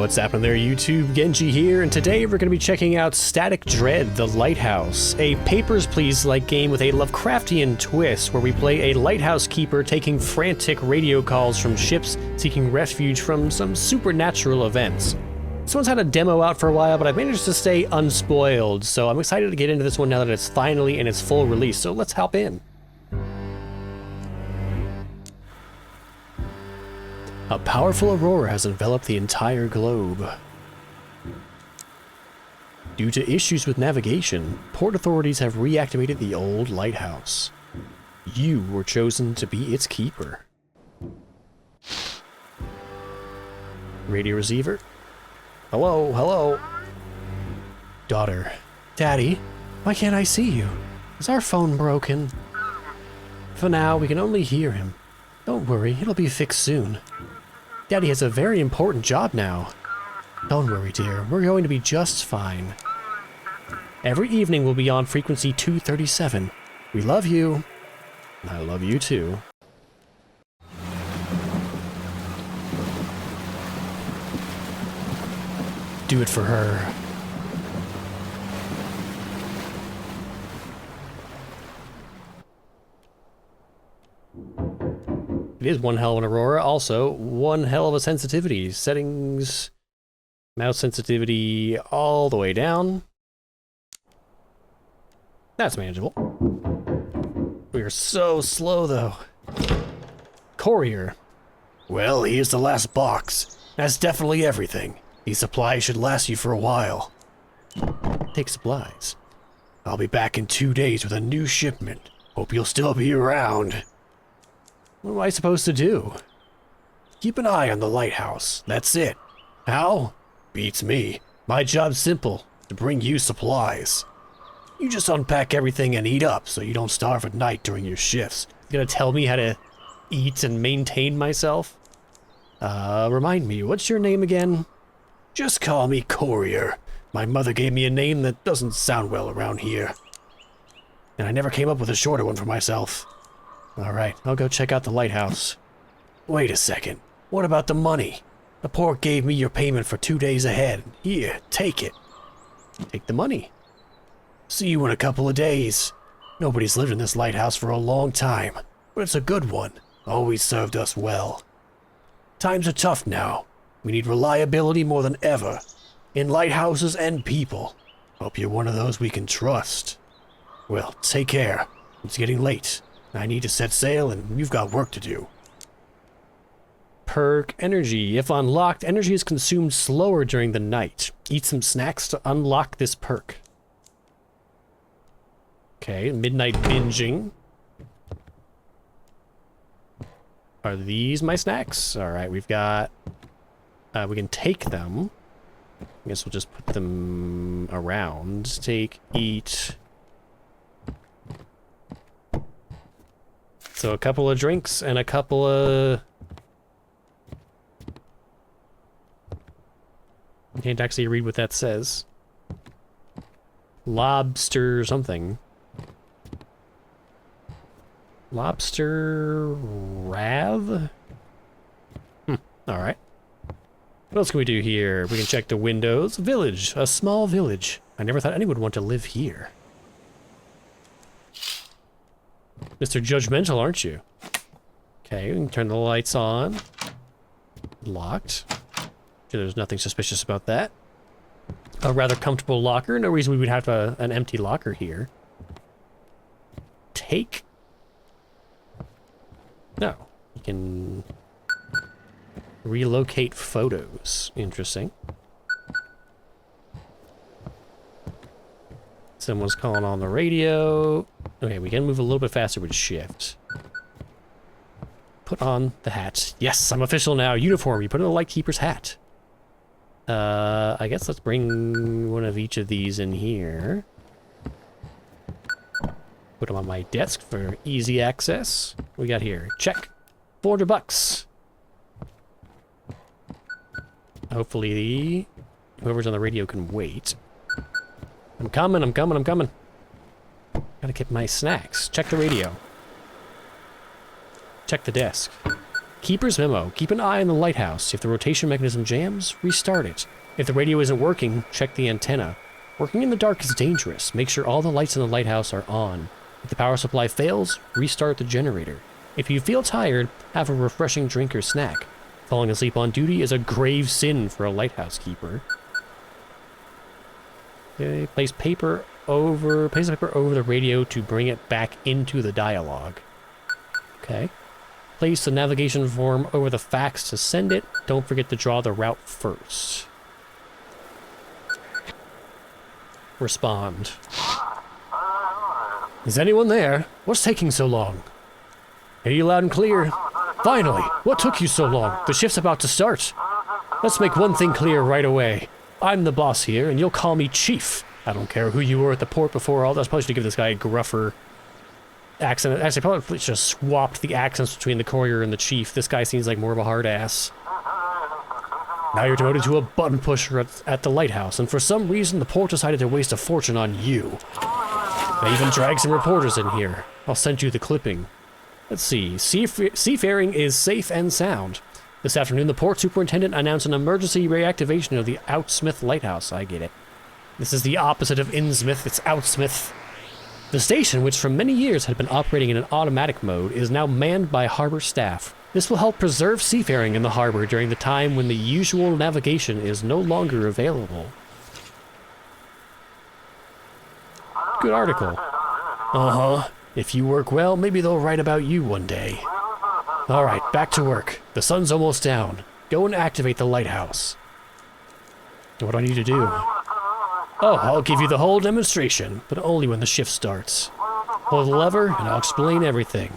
What's happening there, YouTube? Genji here, and today we're going to be checking out Static Dread, the Lighthouse, a Papers, Please-like game with a Lovecraftian twist where we play a lighthouse keeper taking frantic radio calls from ships seeking refuge from some supernatural events. This one's had a demo out for a while, but I've managed to stay unspoiled, so I'm excited to get into this one now that it's finally in its full release, so let's hop in. A powerful aurora has enveloped the entire globe. Due to issues with navigation, port authorities have reactivated the old lighthouse. You were chosen to be its keeper. Radio receiver? Hello, hello. Daughter. Daddy, why can't I see you? Is our phone broken? For now, we can only hear him. Don't worry, it'll be fixed soon. Daddy has a very important job now. Don't worry, dear. We're going to be just fine. Every evening we'll be on frequency 237. We love you. I love you too. Do it for her. It is one hell of an aurora, also one hell of a sensitivity. Settings, mouse sensitivity all the way down. That's manageable. We are so slow though. Courier. Well, here's the last box. That's definitely everything. These supplies should last you for a while. Take supplies. I'll be back in 2 days with a new shipment. Hope you'll still be around. What am I supposed to do? Keep an eye on the lighthouse. That's it. How? Beats me. My job's simple. To bring you supplies. You just unpack everything and eat up so you don't starve at night during your shifts. You gonna tell me how to eat and maintain myself? Remind me, what's your name again? Just call me Courier. My mother gave me a name that doesn't sound well around here. And I never came up with a shorter one for myself. Alright, I'll go check out the lighthouse. Wait a second. What about the money? The port gave me your payment for 2 days ahead. Here, take it. Take the money. See you in a couple of days. Nobody's lived in this lighthouse for a long time, but it's a good one. Always served us well. Times are tough now. We need reliability more than ever. In lighthouses and people. Hope you're one of those we can trust. Well, take care. It's getting late. I need to set sail, and you've got work to do. Perk energy. If unlocked, energy is consumed slower during the night. Eat some snacks to unlock this perk. Okay, midnight binging. Are these my snacks? Alright, we've got... we can take them. I guess we'll just put them around. Take, eat... So a couple of drinks and a couple of... I can't actually read what that says. Lobster something. Lobster... Rav? Alright. What else can we do here? We can check the windows. Village. A small village. I never thought anyone would want to live here. Mr. Judgmental, aren't you? Okay, we can turn the lights on. Locked. Okay, there's nothing suspicious about that. A rather comfortable locker. No reason we would have an empty locker here. Take. No. You can relocate photos. Interesting. Someone's calling on the radio. Okay, we can move a little bit faster with shift. Put on the hat. Yes, I'm official now. Uniform. You put on the Lightkeeper's hat. I guess let's bring one of each of these in here. Put them on my desk for easy access. What we got here? Check. $400. Hopefully, whoever's on the radio can wait. I'm coming, I'm coming, I'm coming. Gotta get my snacks. Check the radio. Check the desk. Keeper's memo. Keep an eye on the lighthouse. If the rotation mechanism jams, restart it. If the radio isn't working, check the antenna. Working in the dark is dangerous. Make sure all the lights in the lighthouse are on. If the power supply fails, restart the generator. If you feel tired, have a refreshing drink or snack. Falling asleep on duty is a grave sin for a lighthouse keeper. Okay, place the paper over the radio to bring it back into the dialogue. Okay. Place the navigation form over the fax to send it. Don't forget to draw the route first. Respond. Is anyone there? What's taking so long? Hear you loud and clear. Finally! What took you so long? The shift's about to start. Let's make one thing clear right away. I'm the boss here, and you'll call me Chief. I don't care who you were at the port before all this. I probably should give this guy a gruffer accent. Actually, I probably should have swapped the accents between the courier and the chief. This guy seems like more of a hard ass. Now you're devoted to a button pusher at the lighthouse, and for some reason the port decided to waste a fortune on you. They even dragged some reporters in here. I'll send you the clipping. Let's see. Seafaring is safe and sound. This afternoon, the port superintendent announced an emergency reactivation of the Outsmith Lighthouse. I get it. This is the opposite of Innsmouth. It's Outsmith. The station, which for many years had been operating in an automatic mode, is now manned by harbor staff. This will help preserve seafaring in the harbor during the time when the usual navigation is no longer available. Good article. Uh-huh. If you work well, maybe they'll write about you one day. Alright, back to work. The sun's almost down. Go and activate the lighthouse. What do I need to do? Oh, I'll give you the whole demonstration, but only when the shift starts. Pull the lever, and I'll explain everything.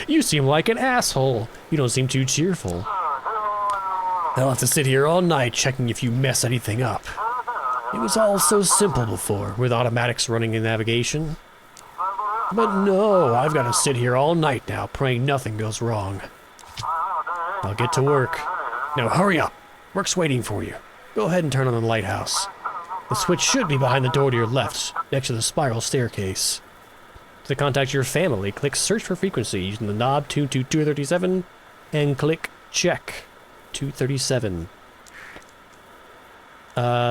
You seem like an asshole. You don't seem too cheerful. I'll have to sit here all night checking if you mess anything up. It was all so simple before, with automatics running in navigation. But no, I've got to sit here all night now, praying nothing goes wrong. I'll get to work. Now hurry up. Work's waiting for you. Go ahead and turn on the lighthouse. The switch should be behind the door to your left, next to the spiral staircase. To contact your family, click Search for Frequency using the knob tuned to 237, and click Check 237.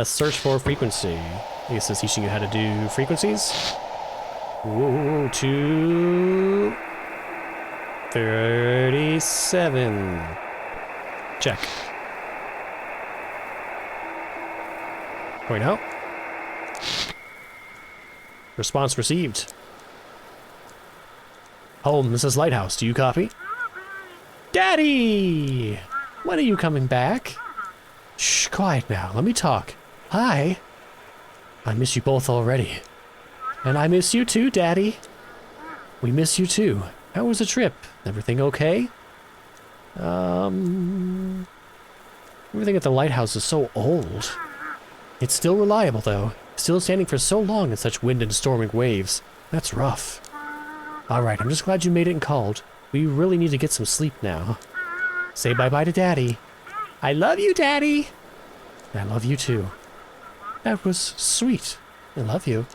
Search for frequency. I guess it's teaching you how to do frequencies. Ooh, 237. Check. Point out. Response received. Home, this is Lighthouse. Do you copy? Daddy! When are you coming back? Shh, quiet now. Let me talk. Hi. I miss you both already. And I miss you too, Daddy. We miss you too. How was the trip? Everything okay? Everything at the lighthouse is so old. It's still reliable, though. Still standing for so long in such wind and storming waves. That's rough. Alright, I'm just glad you made it and called. We really need to get some sleep now. Say bye-bye to Daddy. I love you, Daddy! I love you, too. That was sweet. I love you.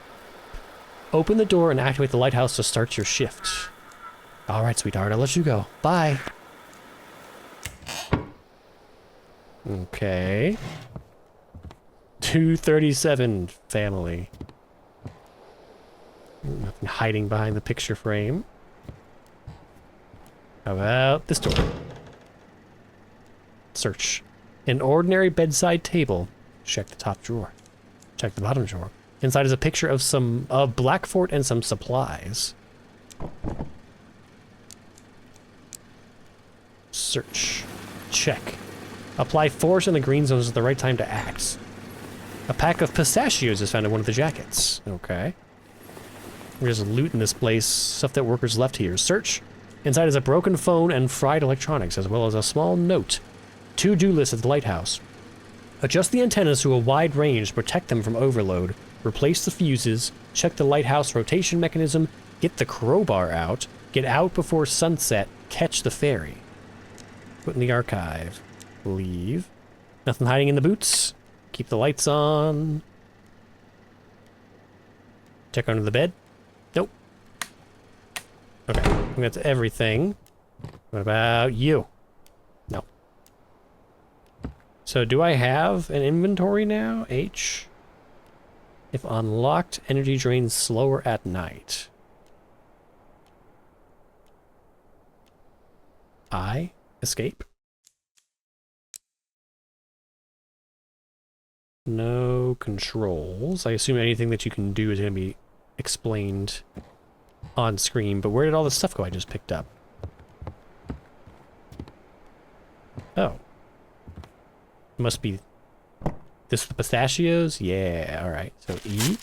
Open the door and activate the lighthouse to start your shift. Alright, sweetheart, I'll let you go. Bye! Okay. 237 family. Nothing hiding behind the picture frame. How about this door? Search. An ordinary bedside table. Check the top drawer. Check the bottom drawer. Inside is a picture of some Blackfort and some supplies. Search. Check. Apply force in the green zones at the right time to act. A pack of pistachios is found in one of the jackets. Okay. There's loot in this place, stuff that workers left here. Search. Inside is a broken phone and fried electronics, as well as a small note. To-do list at the lighthouse. Adjust the antennas to a wide range to protect them from overload. Replace the fuses. Check the lighthouse rotation mechanism. Get the crowbar out. Get out before sunset. Catch the ferry. Put in the archive. Leave. Nothing hiding in the boots. Keep the lights on. Check under the bed. Nope. Okay, I think that's everything. What about you? No. So do I have an inventory now? H. If unlocked, energy drains slower at night. I. Escape. No controls. I assume anything that you can do is going to be explained on screen, but where did all the stuff go I just picked up? Oh. Must be this with the pistachios? Yeah, alright. So E.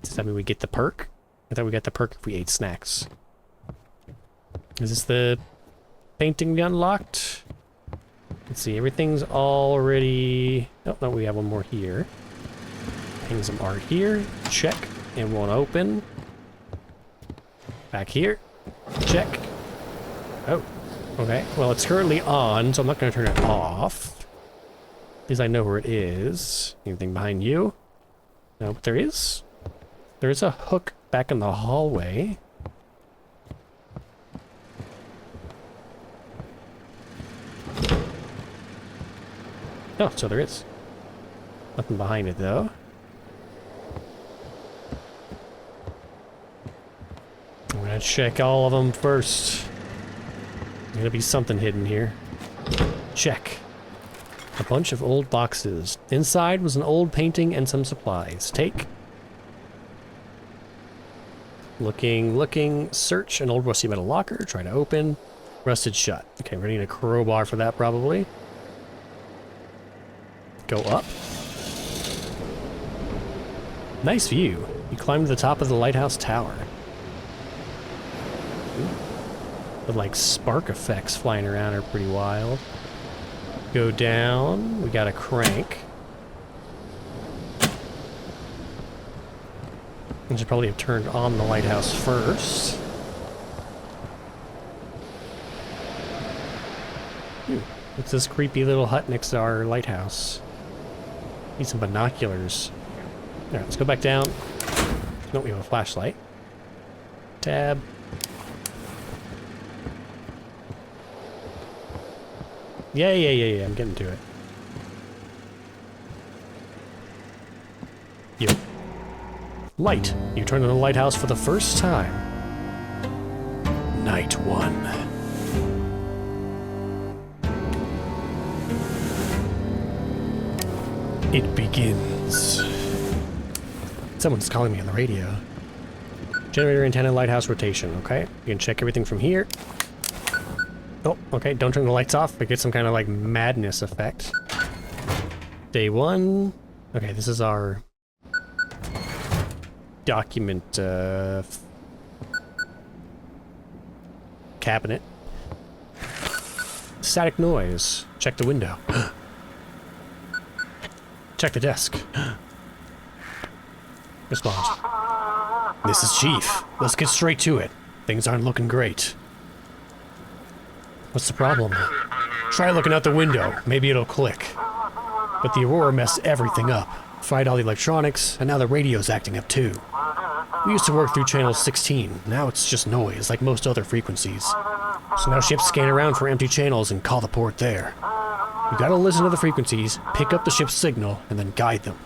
Does that mean we get the perk? I thought we got the perk if we ate snacks. Is this the painting we unlocked? Let's see, everything's already... Oh, no, we have one more here. Hang some art here. Check. It won't open. Back here. Check. Oh, okay. Well, it's currently on, so I'm not going to turn it off. At least I know where it is. Anything behind you? No, but there is. There is a hook back in the hallway. Oh, so there is. Nothing behind it, though. I'm gonna check all of them first. There's gonna be something hidden here. Check. A bunch of old boxes. Inside was an old painting and some supplies. Take. Looking, search an old rusty metal locker. Try to open. Rusted shut. Okay, we're gonna need a crowbar for that, probably. Go up. Nice view. You climb to the top of the lighthouse tower. Ooh. The like spark effects flying around are pretty wild. Go down. We got a crank. I should probably have turned on the lighthouse first. What's this creepy little hut next to our lighthouse? Need some binoculars. Alright, let's go back down. No, we have a flashlight. Tab. Yeah, I'm getting to it. You. Light. You turn on the lighthouse for the first time. Night 1. It begins. Someone's calling me on the radio. Generator antenna lighthouse rotation, okay? You can check everything from here. Oh, okay, don't turn the lights off. We get some kind of like madness effect. Day 1. Okay, this is our document cabinet. Static noise. Check the window. Check the desk. Respond. This is Chief. Let's get straight to it. Things aren't looking great. What's the problem? Try looking out the window. Maybe it'll click. But the aurora messed everything up. Fried all the electronics, and now the radio's acting up too. We used to work through channel 16. Now it's just noise, like most other frequencies. So now ships scan around for empty channels and call the port there. You gotta listen to the frequencies, pick up the ship's signal, and then guide them.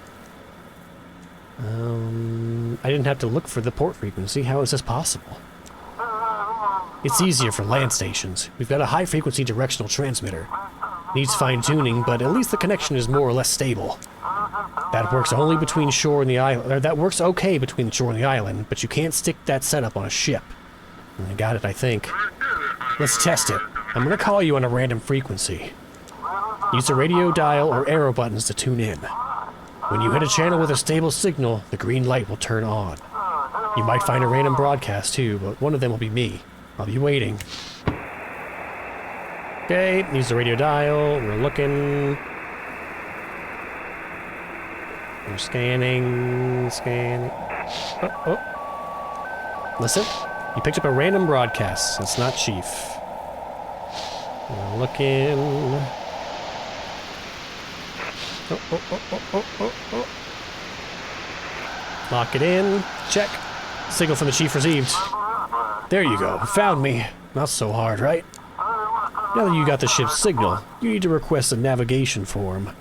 I didn't have to look for the port frequency. How is this possible? It's easier for land stations. We've got a high-frequency directional transmitter. Needs fine-tuning, but at least the connection is more or less stable. That works only between shore and the island. Or that works okay between the shore and the island, but you can't stick that setup on a ship. I got it, I think. Let's test it. I'm gonna call you on a random frequency. Use the radio dial or arrow buttons to tune in. When you hit a channel with a stable signal, the green light will turn on. You might find a random broadcast too, but one of them will be me. I'll be waiting. Okay, use the radio dial. We're looking. We're scanning. Oh. Listen, you picked up a random broadcast. It's not Chief. We're looking. Oh. Lock it in. Check. Signal from the Chief received. There you go. Found me. Not so hard, right? Now that you got the ship's signal, you need to request a navigation form.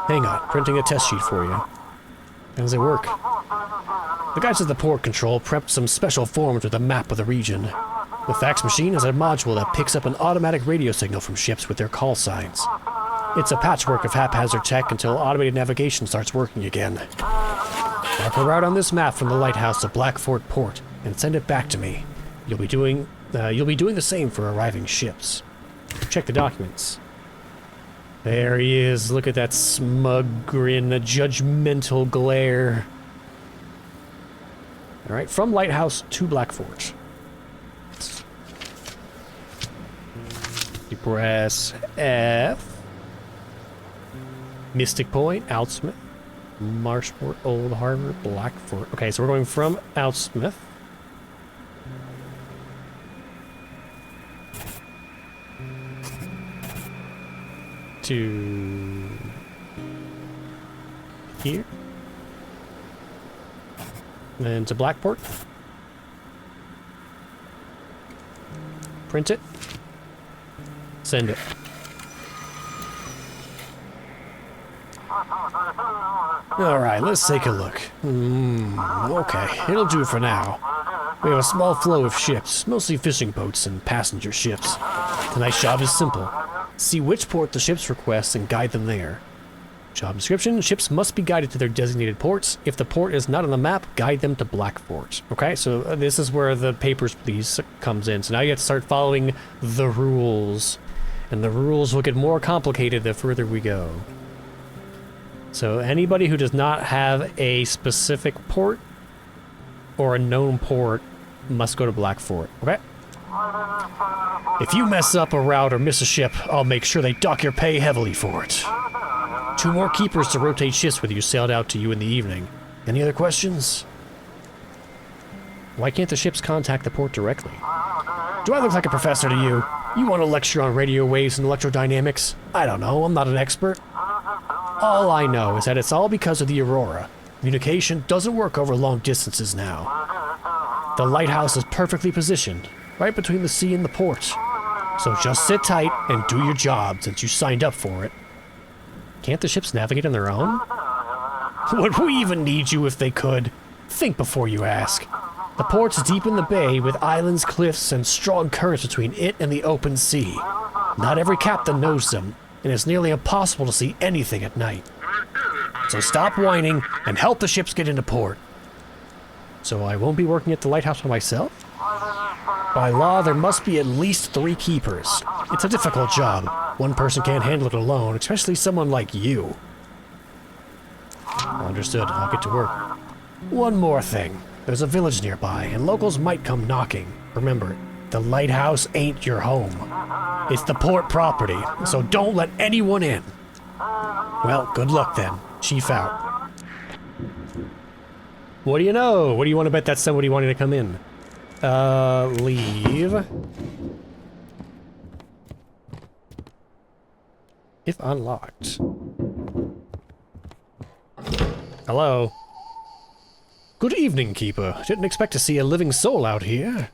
Hang on, printing a test sheet for you. How does it work? The guys at the port control prepped some special forms with a map of the region. The fax machine is a module that picks up an automatic radio signal from ships with their call signs. It's a patchwork of haphazard tech until automated navigation starts working again. Mark a route on this map from the Lighthouse to Blackfort Port and send it back to me. You'll be doing the same for arriving ships. Check the documents. There he is. Look at that smug grin, a judgmental glare. Alright, from Lighthouse to Blackfort. You press F. Mystic Point, Outsmith, Marshport, Old Harbor, Blackfort. Okay, so we're going from Outsmith. To here. Then to Blackport. Print it. Send it. Alright, let's take a look. Okay, it'll do for now. We have a small flow of ships, mostly fishing boats and passenger ships. Tonight's job is simple. See which port the ships request and guide them there. Job description, ships must be guided to their designated ports. If the port is not on the map, guide them to Blackfort. Okay, so this is where the papers please comes in. So now you have to start following the rules. And the rules will get more complicated the further we go. So anybody who does not have a specific port or a known port must go to Blackfort, okay? If you mess up a route or miss a ship, I'll make sure they dock your pay heavily for it. 2 more keepers to rotate shifts with you sailed out to you in the evening. Any other questions? Why can't the ships contact the port directly? Do I look like a professor to you? You want to lecture on radio waves and electrodynamics? I don't know, I'm not an expert. All I know is that it's all because of the aurora. Communication doesn't work over long distances now. The lighthouse is perfectly positioned, right between the sea and the port. So just sit tight and do your job since you signed up for it. Can't the ships navigate on their own? Would we even need you if they could? Think before you ask. The port's deep in the bay with islands, cliffs, and strong currents between it and the open sea. Not every captain knows them, and it's nearly impossible to see anything at night. So stop whining and help the ships get into port. So I won't be working at the lighthouse by myself? By law, there must be at least 3 keepers. It's a difficult job. One person can't handle it alone, especially someone like you. Understood. I'll get to work. One more thing. There's a village nearby, and locals might come knocking. Remember, the lighthouse ain't your home. It's the port property, so don't let anyone in. Well, good luck then. Chief out. What do you know? What do you want to bet that's somebody wanting to come in? Leave. If unlocked. Hello. Good evening, Keeper. Didn't expect to see a living soul out here.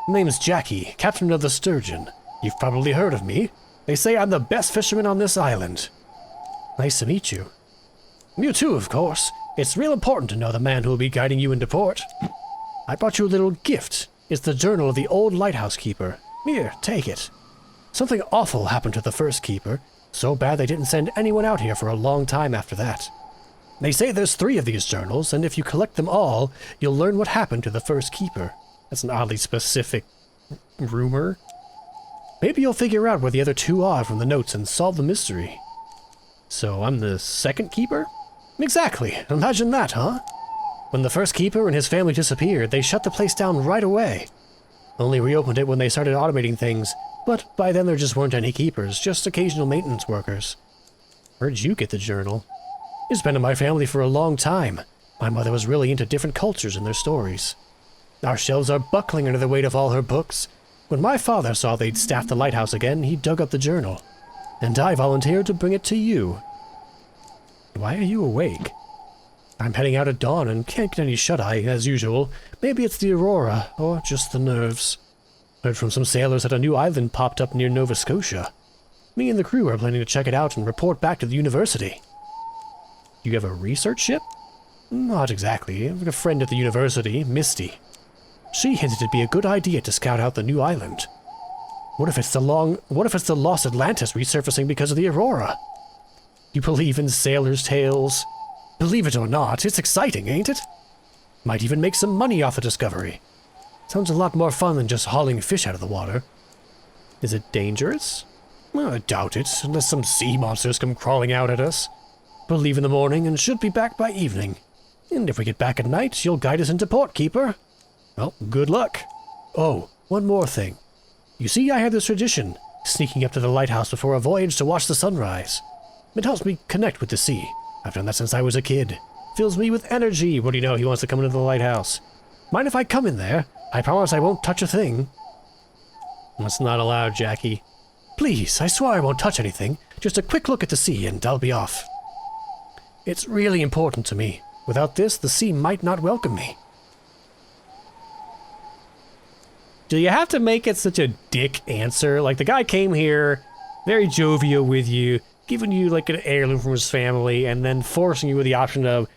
Name's Jackie, captain of the Sturgeon. You've probably heard of me. They say I'm the best fisherman on this island. Nice to meet you. You too, of course. It's real important to know the man who will be guiding you into port. I brought you a little gift. It's the journal of the old lighthouse keeper. Here, take it. Something awful happened to the first keeper. So bad they didn't send anyone out here for a long time after that. They say there's 3 of these journals, and if you collect them all, you'll learn what happened to the first keeper. That's an oddly specific rumor. Maybe you'll figure out where the other 2 are from the notes and solve the mystery. So I'm the second keeper? Exactly. Imagine that, huh? When the first keeper and his family disappeared, they shut the place down right away. Only reopened it when they started automating things, but by then there just weren't any keepers, just occasional maintenance workers. Where'd you get the journal? It's been in my family for a long time. My mother was really into different cultures and their stories. Our shelves are buckling under the weight of all her books. When my father saw they'd staffed the lighthouse again, he dug up the journal. And I volunteered to bring it to you. Why are you awake? I'm heading out at dawn and can't get any shut-eye, as usual. Maybe it's the aurora, or just the nerves. Heard from some sailors that a new island popped up near Nova Scotia. Me and the crew are planning to check it out and report back to the university. You have a research ship? Not exactly. I have a friend at the university, Misty. She hinted it'd be a good idea to scout out the new island. What if it's the lost Atlantis resurfacing because of the aurora? You believe in sailors' tales? Believe it or not, it's exciting, ain't it? Might even make some money off the discovery. Sounds a lot more fun than just hauling fish out of the water. Is it dangerous? Well, I doubt it, unless some sea monsters come crawling out at us. We'll leave in the morning and should be back by evening. And if we get back at night, you'll guide us into port, Keeper. Well, good luck. Oh, one more thing. You see, I have this tradition, sneaking up to the lighthouse before a voyage to watch the sunrise. It helps me connect with the sea. I've done that since I was a kid. Fills me with energy. What do you know? He wants to come into the lighthouse. Mind if I come in there? I promise I won't touch a thing. That's not allowed, Jackie. Please, I swear I won't touch anything. Just a quick look at the sea and I'll be off. It's really important to me. Without this, the sea might not welcome me. Do you have to make it such a dick answer? Like, the guy came here, very jovial with you, giving you like an heirloom from his family, and then forcing you with the option of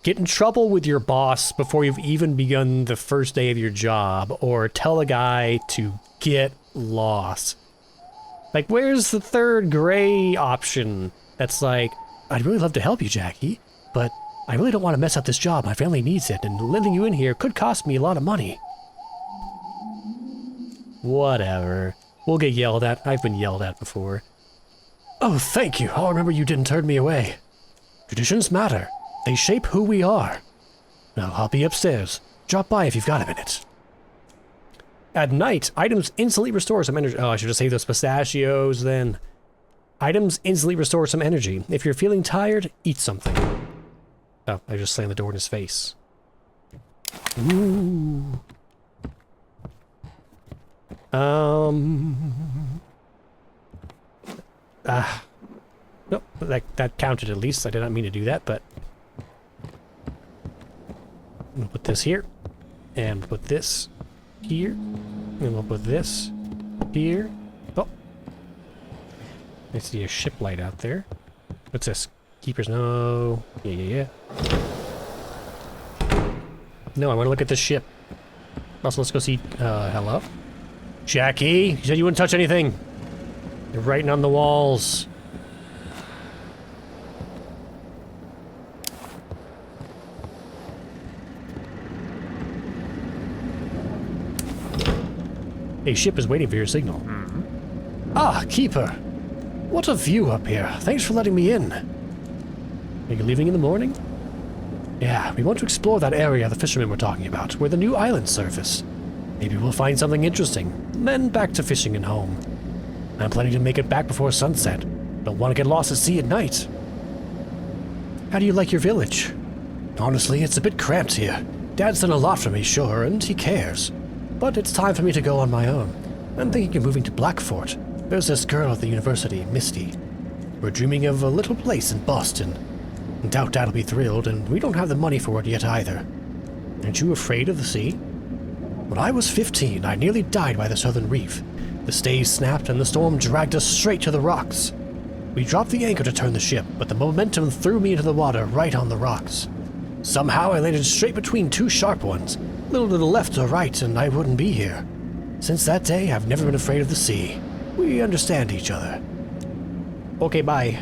get in trouble with your boss before you've even begun the first day of your job, or tell a guy to get lost. Like, where's the third gray option that's like, I'd really love to help you, Jackie, but I really don't want to mess up this job. My family needs it, and letting you in here could cost me a lot of money. Whatever. We'll get yelled at. I've been yelled at before. Oh, thank you. I'll remember you didn't turn me away. Traditions matter. They shape who we are. Now, I'll be upstairs. Drop by if you've got a minute. At night, items instantly restore some energy. Oh, I should have saved those pistachios then. Items instantly restore some energy. If you're feeling tired, eat something. Oh, I just slammed the door in his face. Ooh. Nope, that counted at least. I did not mean to do that, but I'm gonna put this here, and put this here, and we'll put this here. Oh, I see a ship light out there. What's this? Keepers? No. Yeah. No, I want to look at the ship. Also, let's go see. Hello, Jackie. You said you wouldn't touch anything. You're writing on the walls. A ship is waiting for your signal. Ah, Keeper. What a view up here. Thanks for letting me in. Are you leaving in the morning? Yeah, we want to explore that area the fishermen were talking about, where the new islands surface. Maybe we'll find something interesting, then back to fishing and home. I'm planning to make it back before sunset. Don't want to get lost at sea at night. How do you like your village? Honestly, it's a bit cramped here. Dad's done a lot for me, sure, and he cares. But it's time for me to go on my own. I'm thinking of moving to Blackfort. There's this girl at the university, Misty. We're dreaming of a little place in Boston. Doubt Dad'll be thrilled, and we don't have the money for it yet either. Aren't you afraid of the sea? When I was 15, I nearly died by the southern reef. The stays snapped and the storm dragged us straight to the rocks. We dropped the anchor to turn the ship, but the momentum threw me into the water right on the rocks. Somehow I landed straight between two sharp ones, a little to the left or right, and I wouldn't be here. Since that day, I've never been afraid of the sea. We understand each other. Okay, bye.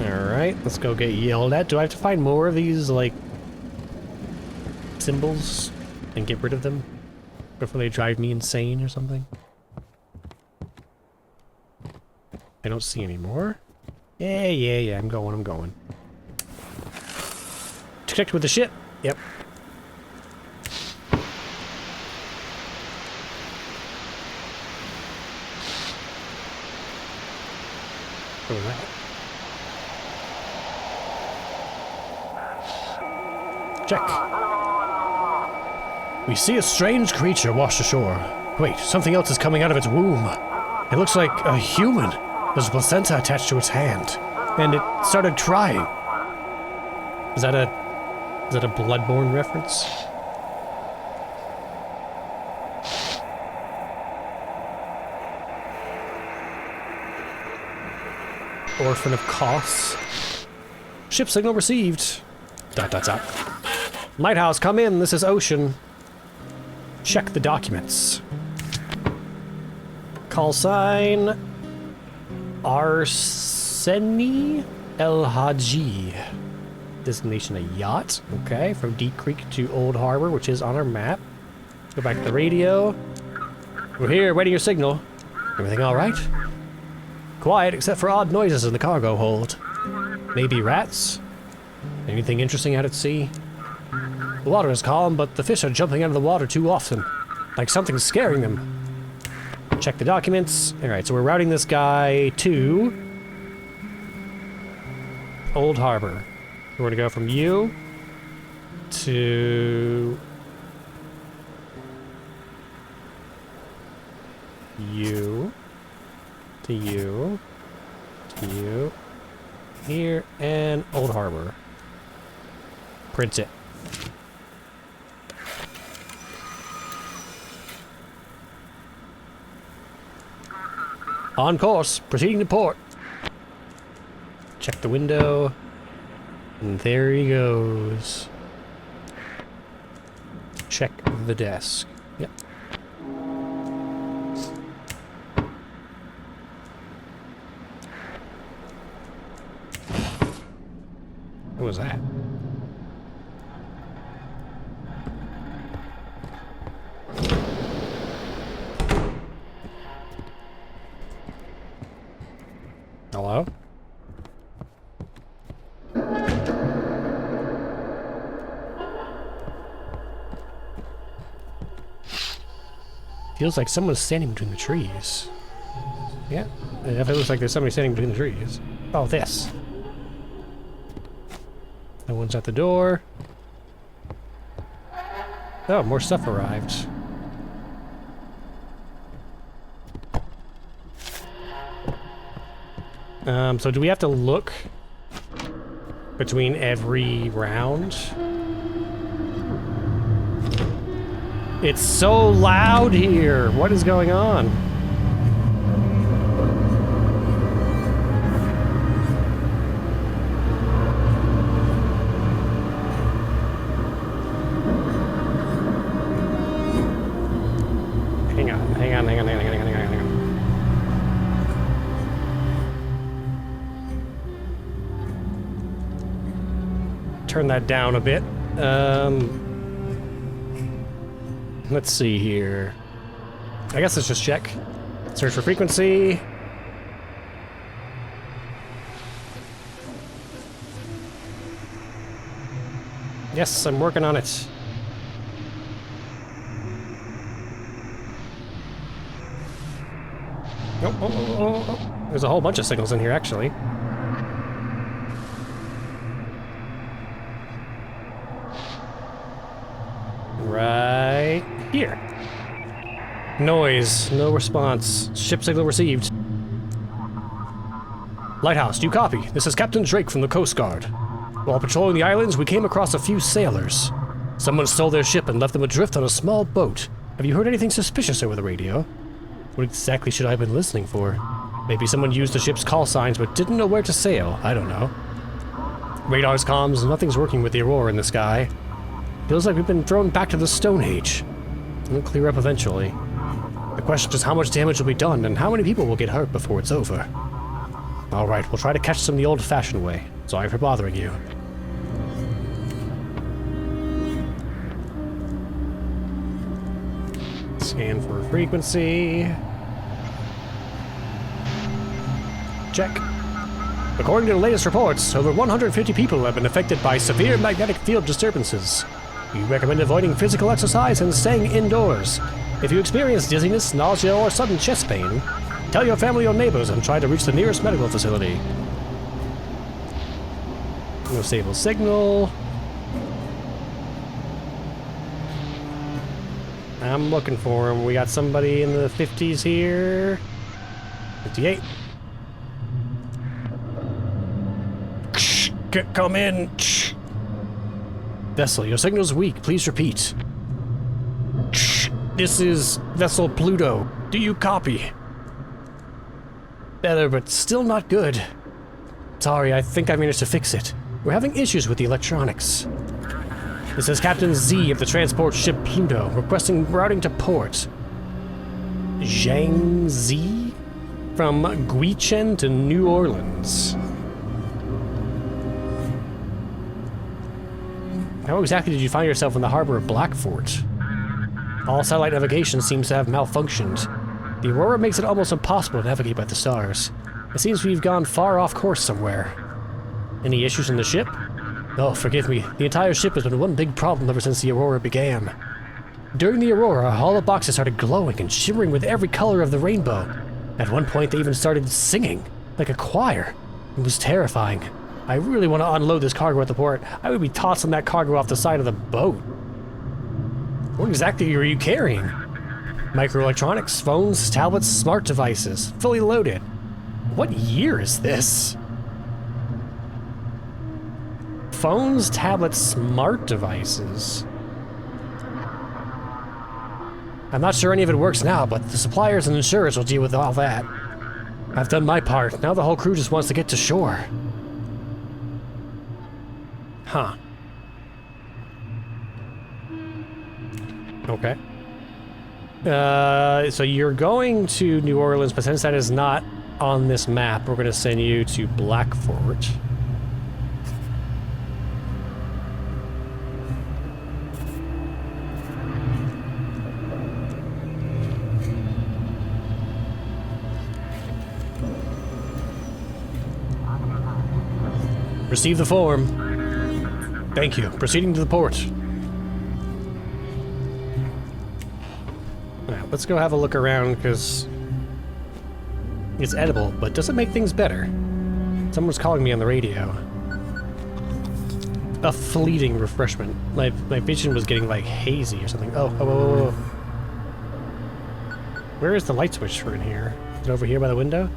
Alright, let's go get yelled at. Do I have to find more of these, like, symbols and get rid of them before they drive me insane or something? I don't see any more. Yeah, I'm going. To connect with the ship. Yep. What was that? Check. We see a strange creature washed ashore. Wait, something else is coming out of its womb. It looks like a human. There's a placenta attached to its hand. And it started crying. Is that a Bloodborne reference? Orphan of Kos. Ship signal received. ... Lighthouse, come in. This is Ocean. Check the documents. Call sign Arseni El Haji. Destination a yacht. Okay, from Deep Creek to Old Harbor, which is on our map. Go back to the radio. We're here, waiting your signal. Everything all right? Quiet, except for odd noises in the cargo hold. Maybe rats? Anything interesting out at sea? The water is calm, but the fish are jumping out of the water too often. Like something's scaring them. Check the documents. Alright, so we're routing this guy to Old Harbor. We're gonna go from you to you to you to you here and Old Harbor. Print it. On course, proceeding to port. Check the window. And there he goes. Check the desk. Yep. What was that? Hello? Feels like someone's standing between the trees. Yeah, it definitely looks like there's somebody standing between the trees. Oh, this. No one's at the door. Oh, more stuff arrived. So do we have to look between every round? It's so loud here. What is going on? Hang on. Turn that down a bit. Let's see here. I guess let's just check. Search for frequency. Yes, I'm working on it. Oh. There's a whole bunch of signals in here, actually. Right here. Noise, no response. Ship signal received. Lighthouse, do you copy? This is Captain Drake from the Coast Guard. While patrolling the islands, we came across a few sailors. Someone stole their ship and left them adrift on a small boat. Have you heard anything suspicious over the radio? What exactly should I have been listening for? Maybe someone used the ship's call signs but didn't know where to sail. I don't know. Radar's comms, nothing's working with the aurora in the sky. Feels like we've been thrown back to the Stone Age. It'll clear up eventually. The question is how much damage will be done and how many people will get hurt before it's over. Alright, we'll try to catch them the old-fashioned way. Sorry for bothering you. Scan for frequency. Check. According to the latest reports, over 150 people have been affected by severe magnetic field disturbances. We recommend avoiding physical exercise and staying indoors. If you experience dizziness, nausea, or sudden chest pain, tell your family or neighbors and try to reach the nearest medical facility. No stable signal. I'm looking for him. We got somebody in the 50s here. 58. Come in. Vessel, your signal's weak. Please repeat. This is Vessel Pluto. Do you copy? Better, but still not good. Sorry, I think I managed to fix it. We're having issues with the electronics. This is Captain Z of the transport ship Pluto, requesting routing to port. Zhang Z? From Guichen to New Orleans. How exactly did you find yourself in the harbor of Blackfort? All satellite navigation seems to have malfunctioned. The aurora makes it almost impossible to navigate by the stars. It seems we've gone far off course somewhere. Any issues in the ship? Oh, forgive me. The entire ship has been one big problem ever since the aurora began. During the aurora, all the boxes started glowing and shimmering with every color of the rainbow. At one point, they even started singing, like a choir. It was terrifying. I really want to unload this cargo at the port. I would be tossing that cargo off the side of the boat. What exactly are you carrying? Microelectronics, phones, tablets, smart devices, fully loaded. What year is this? Phones, tablets, smart devices. I'm not sure any of it works now, but the suppliers and insurers will deal with all that. I've done my part. Now the whole crew just wants to get to shore. Huh. Okay. So you're going to New Orleans, but since that is not on this map, we're going to send you to Blackfort. Receive the form. Thank you. Proceeding to the port. Alright, let's go have a look around, because it's edible, but does it make things better? Someone's calling me on the radio. A fleeting refreshment. My vision was getting, like, hazy or something. Oh, whoa. Where is the light switch for in here? Is it over here by the window?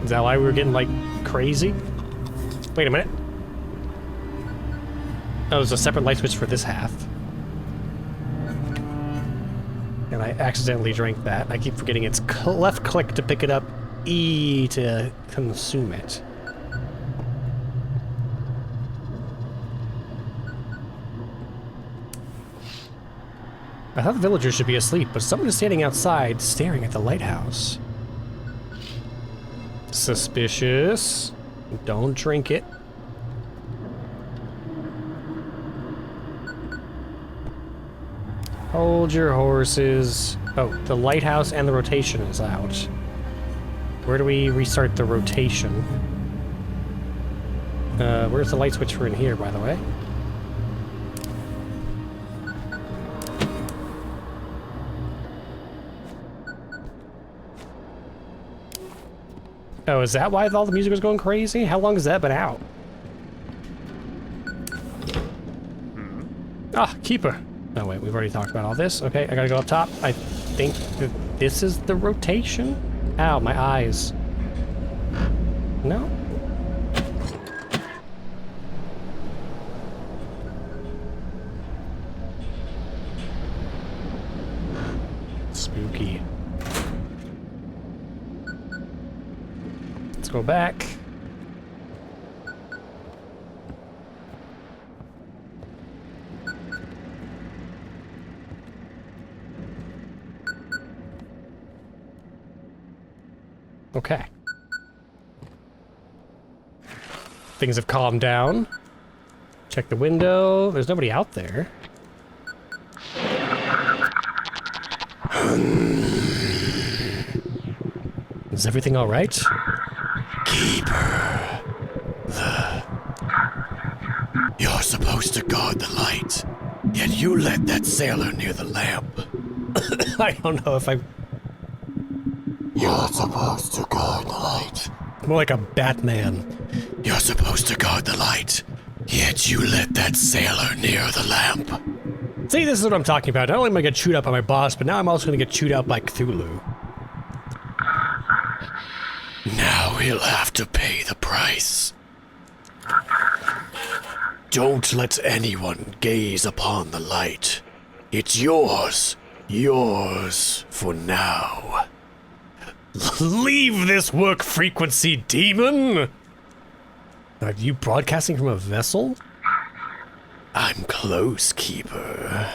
Is that why we were getting, like, crazy? Wait a minute. Oh, there's a separate light switch for this half. And I accidentally drank that. I keep forgetting it's left click to pick it up, E to consume it. I thought the villagers should be asleep, but someone is standing outside staring at the lighthouse. Suspicious. Don't drink it. Hold your horses. Oh, the lighthouse and the rotation is out. Where do we restart the rotation? Where's the light switch for in here, by the way? Oh, is that why all the music was going crazy? How long has that been out? Ah, keeper. Oh wait, we've already talked about all this. Okay, I gotta go up top. I think that this is the rotation? Ow, my eyes. No? Spooky. Let's go back. Okay. Things have calmed down. Check the window. There's nobody out there. Is everything all right? Keeper. You're supposed to guard the light, yet you let that sailor near the lamp. I don't know if I... You're supposed to guard the light. More like a Batman. You're supposed to guard the light, yet you let that sailor near the lamp. See, this is what I'm talking about. Not only am I gonna get chewed out by my boss, but now I'm also gonna get chewed out by Cthulhu. Now he'll have to pay the price. Don't let anyone gaze upon the light. It's yours. Yours for now. Leave this work frequency, demon! Are you broadcasting from a vessel? I'm close, Keeper.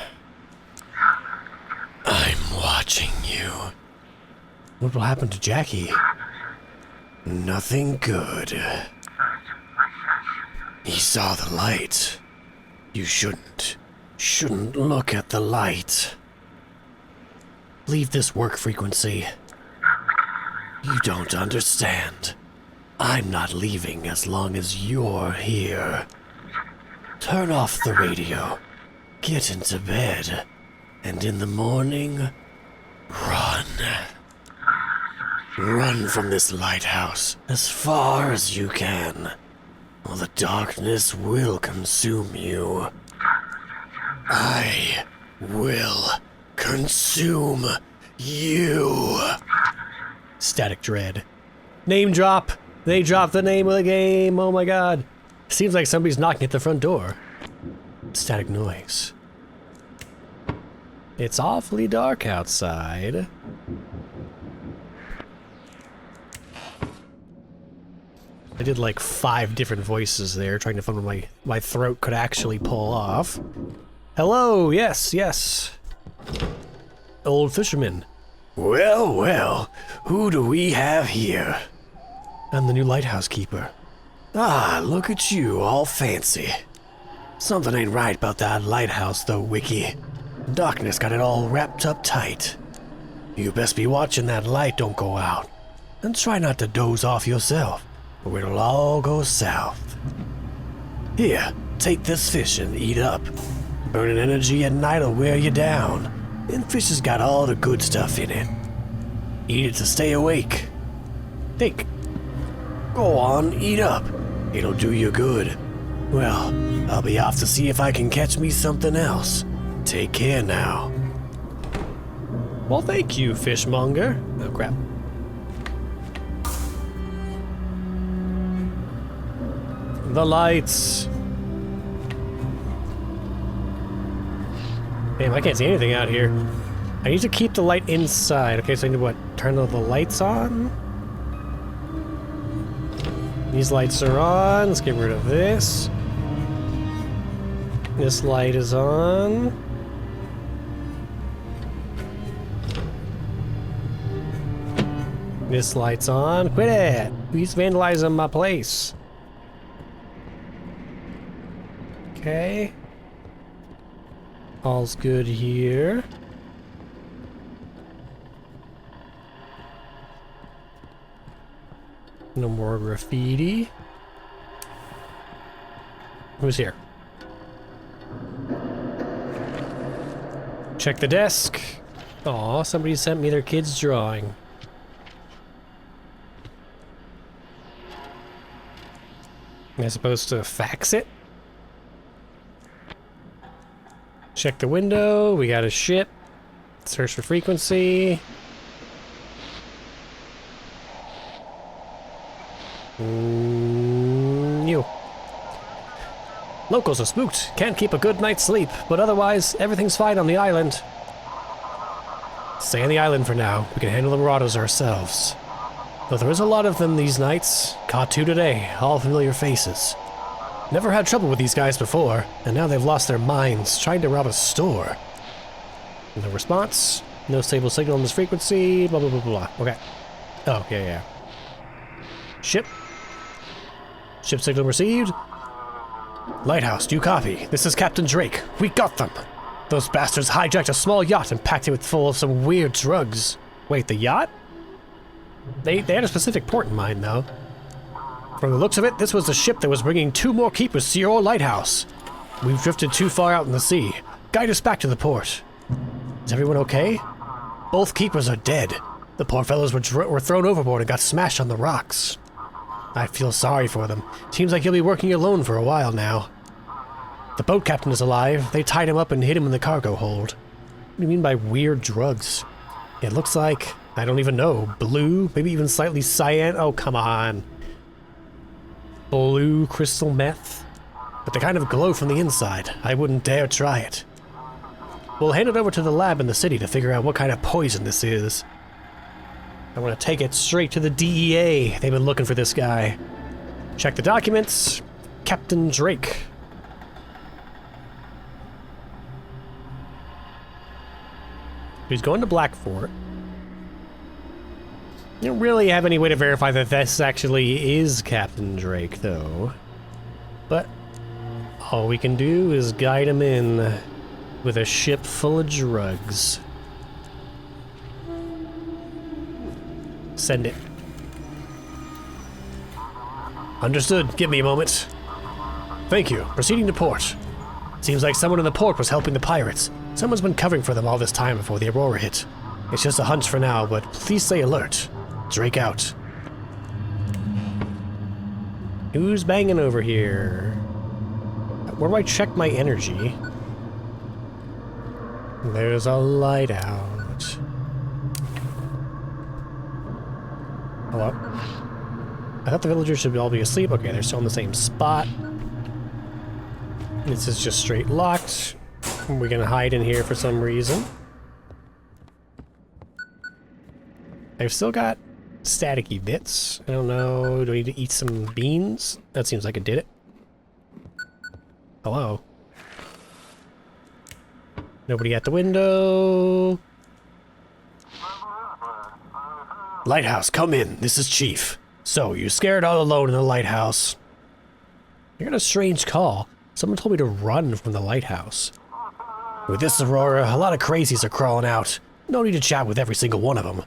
I'm watching you. What will happen to Jackie? Nothing good. He saw the light. You shouldn't look at the light. Leave this work frequency. You don't understand. I'm not leaving as long as you're here. Turn off the radio. Get into bed. And in the morning, run. Run from this lighthouse as far as you can, or the darkness will consume you. I will consume you. Static Dread. Name drop! They dropped the name of the game, oh my god. Seems like somebody's knocking at the front door. Static noise. It's awfully dark outside. I did like 5 different voices there, trying to find what my throat could actually pull off. Hello, yes, yes. Old fisherman. Well, well, who do we have here? I'm the new lighthouse keeper. Ah, look at you, all fancy. Something ain't right about that lighthouse, though, Wiki. Darkness got it all wrapped up tight. You best be watching that light don't go out. And try not to doze off yourself, or it'll all go south. Here, take this fish and eat up. Burning energy at night'll wear you down. And fish has got all the good stuff in it. Eat it to stay awake. Think. Go on, eat up. It'll do you good. Well, I'll be off to see if I can catch me something else. Take care now. Well, thank you, fishmonger. Oh, crap. The lights. Damn, I can't see anything out here. I need to keep the light inside. Okay, so I need to, what, turn all the lights on? These lights are on. Let's get rid of this. This light is on. This light's on. Quit it! He's vandalizing my place. Okay. All's good here. No more graffiti. Who's here? Check the desk. Aw, somebody sent me their kid's drawing. Am I supposed to fax it? Check the window. We got a ship. Search for frequency. You. Locals are spooked. Can't keep a good night's sleep, but otherwise, everything's fine on the island. Stay on the island for now. We can handle the marauders ourselves. Though there is a lot of them these nights. Caught 2 today, all familiar faces. Never had trouble with these guys before, and now they've lost their minds trying to rob a store. No response. No stable signal on this frequency. Blah, blah, blah, blah. Okay. Oh, yeah. Ship. Ship signal received. Lighthouse, do you copy? This is Captain Drake. We got them. Those bastards hijacked a small yacht and packed it full of some weird drugs. Wait, the yacht? They had a specific port in mind, though. From the looks of it, this was the ship that was bringing 2 more keepers to your lighthouse. We've drifted too far out in the sea. Guide us back to the port. Is everyone okay? Both keepers are dead. The poor fellows were thrown overboard and got smashed on the rocks. I feel sorry for them. Seems like you'll be working alone for a while now. The boat captain is alive. They tied him up and hid him in the cargo hold. What do you mean by weird drugs? It looks like, I don't even know, blue, maybe even slightly cyan. Oh, come on. Blue crystal meth? But they kind of glow from the inside. I wouldn't dare try it. We'll hand it over to the lab in the city to figure out what kind of poison this is. I want to take it straight to the DEA. They've been looking for this guy. Check the documents. Captain Drake. He's going to Blackfort. I don't really have any way to verify that this actually is Captain Drake, though. But all we can do is guide him in with a ship full of drugs. Send it. Understood. Give me a moment. Thank you. Proceeding to port. Seems like someone in the port was helping the pirates. Someone's been covering for them all this time before the aurora hit. It's just a hunch for now, but please stay alert. Drake out. Who's banging over here? Where do I check my energy? There's a light out. Hello? I thought the villagers should all be asleep. Okay, they're still in the same spot. This is just straight locked. We're gonna hide in here for some reason. I've still got staticky bits. I don't know. Do I need to eat some beans? That seems like it did it. Hello? Nobody at the window. Lighthouse, come in. This is Chief. So, you're scared all alone in the lighthouse. I got a strange call. Someone told me to run from the lighthouse. With this aurora, a lot of crazies are crawling out. No need to chat with every single one of them.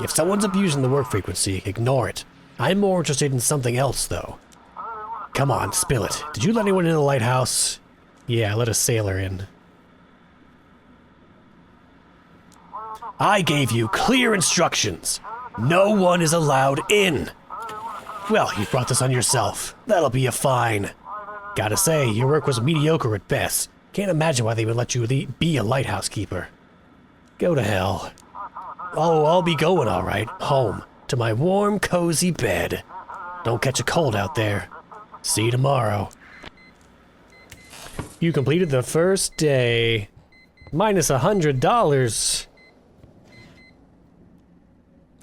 If someone's abusing the work frequency, ignore it. I'm more interested in something else, though. Come on, spill it. Did you let anyone in the lighthouse? Yeah, I let a sailor in. I gave you clear instructions. No one is allowed in. Well, you brought this on yourself. That'll be a fine. Gotta say, your work was mediocre at best. Can't imagine why they would let you be a lighthouse keeper. Go to hell. Oh, I'll be going all right. Home. To my warm, cozy bed. Don't catch a cold out there. See you tomorrow. You completed the first day. Minus $100.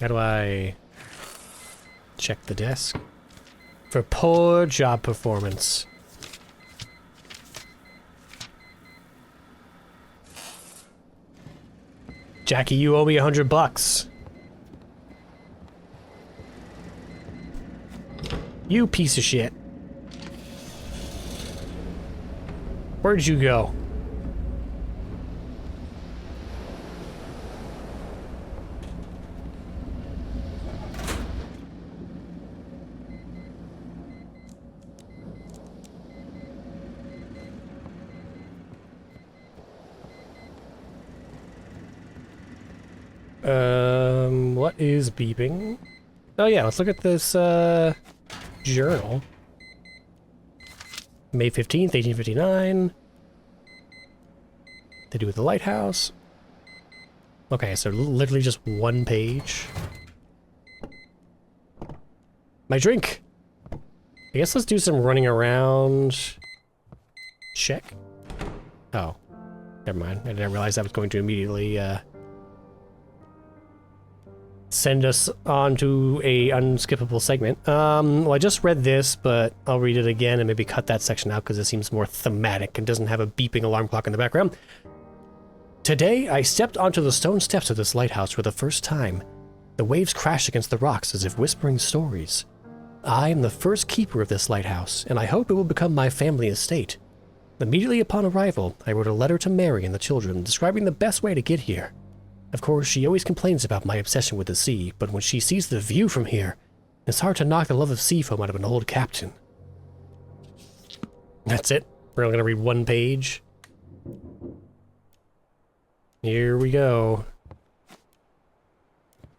How do I check the desk? For poor job performance. Jackie, you owe me $100. You piece of shit. Where'd you go? What is beeping? Oh yeah, let's look at this, journal. May 15th, 1859. They do with the lighthouse. Okay, so literally just one page. My drink! I guess let's do some running around. Check. Oh. Never mind. I didn't realize that was going to immediately, send us on to a unskippable segment. Well, I just read this, but I'll read it again and maybe cut that section out because it seems more thematic and doesn't have a beeping alarm clock in the background. Today, I stepped onto the stone steps of this lighthouse for the first time. The waves crashed against the rocks as if whispering stories. I am the first keeper of this lighthouse, and I hope it will become my family estate. Immediately upon arrival, I wrote a letter to Mary and the children describing the best way to get here. Of course, she always complains about my obsession with the sea, but when she sees the view from here, it's hard to knock the love of seafoam out of an old captain. That's it. We're only gonna read one page. Here we go.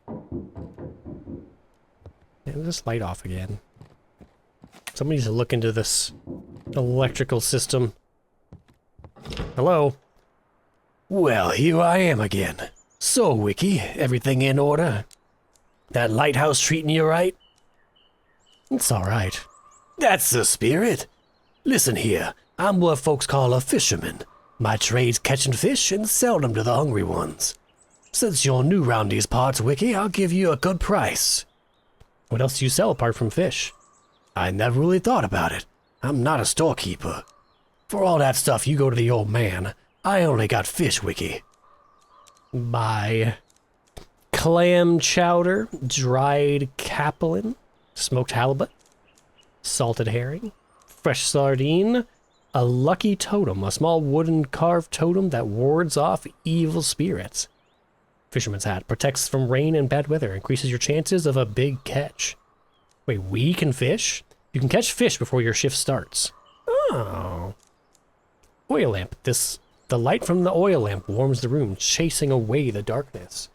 And this light off again. Somebody needs to look into this electrical system. Hello? Well, here I am again. So, Wiki, everything in order? That lighthouse treating you right? It's alright. That's the spirit. Listen here, I'm what folks call a fisherman. My trade's catching fish and selling them to the hungry ones. Since you're new round these parts, Wiki, I'll give you a good price. What else do you sell apart from fish? I never really thought about it. I'm not a storekeeper. For all that stuff, you go to the old man. I only got fish, Wiki. Buy clam chowder, dried capelin, smoked halibut, salted herring, fresh sardine, a lucky totem, a small wooden carved totem that wards off evil spirits. Fisherman's hat, protects from rain and bad weather, increases your chances of a big catch. Wait, we can fish? You can catch fish before your shift starts. Oh. Oil lamp. The light from the oil lamp warms the room, chasing away the darkness.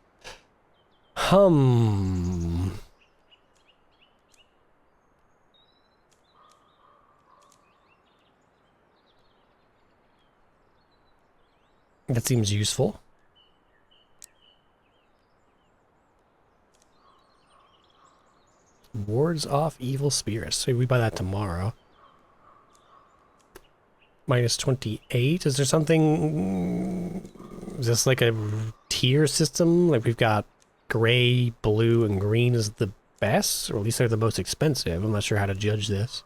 That seems useful. Wards off evil spirits. So we buy that tomorrow. Minus 28. Is there something... Is this like a tier system? Like we've got gray, blue, and green is the best? Or at least they're the most expensive. I'm not sure how to judge this.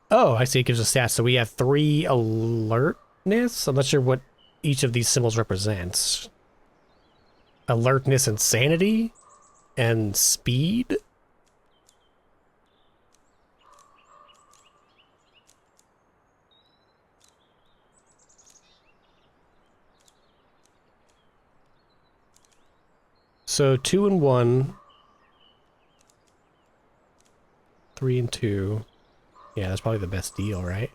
Oh, I see. It gives us stats. So we have 3 alertness. I'm not sure what each of these symbols represents. Alertness and sanity? And speed? So 2 and 1, 3 and 2. Yeah, that's probably the best deal, right?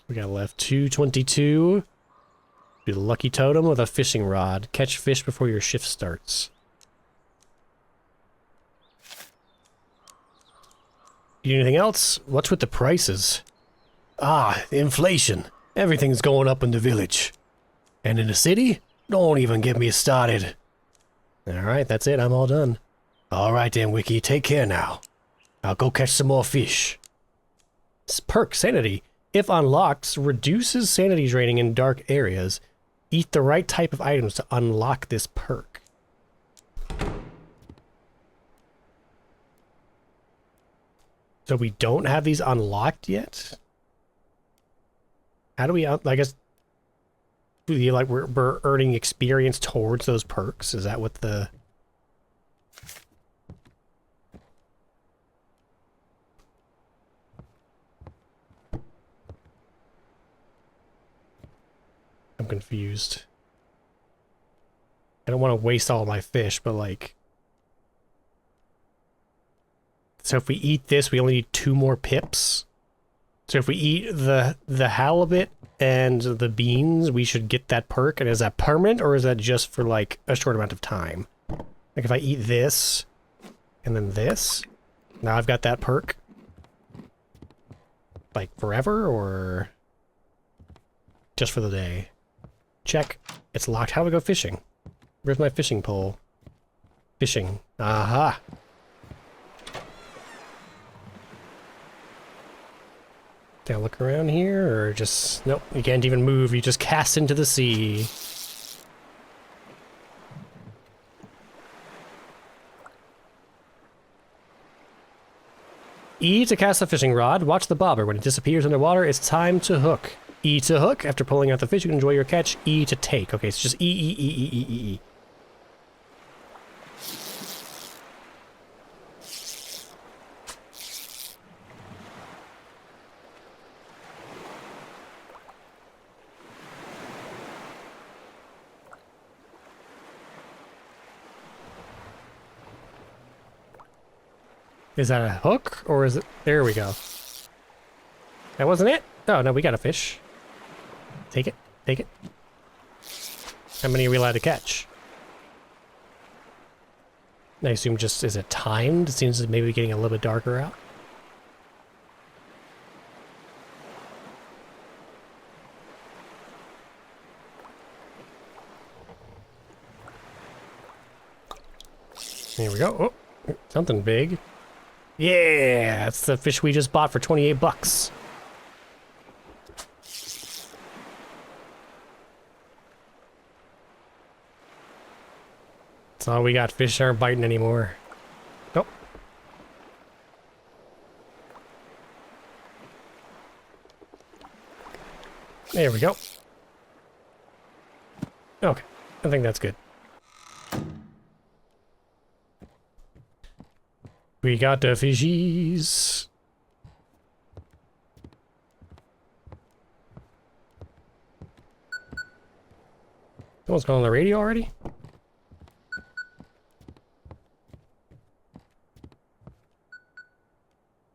We got left 222. Do the lucky totem with a fishing rod. Catch fish before your shift starts. You do anything else? What's with the prices? Ah, inflation. Everything's going up in the village. And in the city? Don't even get me started. Alright, that's it. I'm all done. Alright then, Wiki. Take care now. I'll go catch some more fish. Perk, sanity. If unlocked, reduces sanity draining in dark areas. Eat the right type of items to unlock this perk. So we don't have these unlocked yet? How do we, I guess, like we're earning experience towards those perks? Is that what the... I'm confused. I don't want to waste all my fish, but like... So if we eat this, we only need 2 more pips? So if we eat the halibut and the beans, we should get that perk. And is that permanent, or is that just for like a short amount of time? Like if I eat this and then this, now I've got that perk. Like forever, or just for the day? Check. It's locked. How do we go fishing? Where's my fishing pole? Fishing. Aha. Did I look around here, or just... Nope, you can't even move, you just cast into the sea. E to cast a fishing rod. Watch the bobber. When it disappears underwater, it's time to hook. E to hook. After pulling out the fish, you can enjoy your catch. E to take. Okay, it's just E, E, E, E, E, E, E. Is that a hook, or is it... There we go. That wasn't it? Oh, no, we got a fish. Take it. Take it. How many are we allowed to catch? I assume just... Is it timed? It seems to maybe getting a little bit darker out. Here we go. Oh, something big. Yeah, that's the fish we just bought for 28 bucks. That's all we got. Fish aren't biting anymore. Nope. There we go. Okay, I think that's good. We got the fishies. Someone's calling the radio already?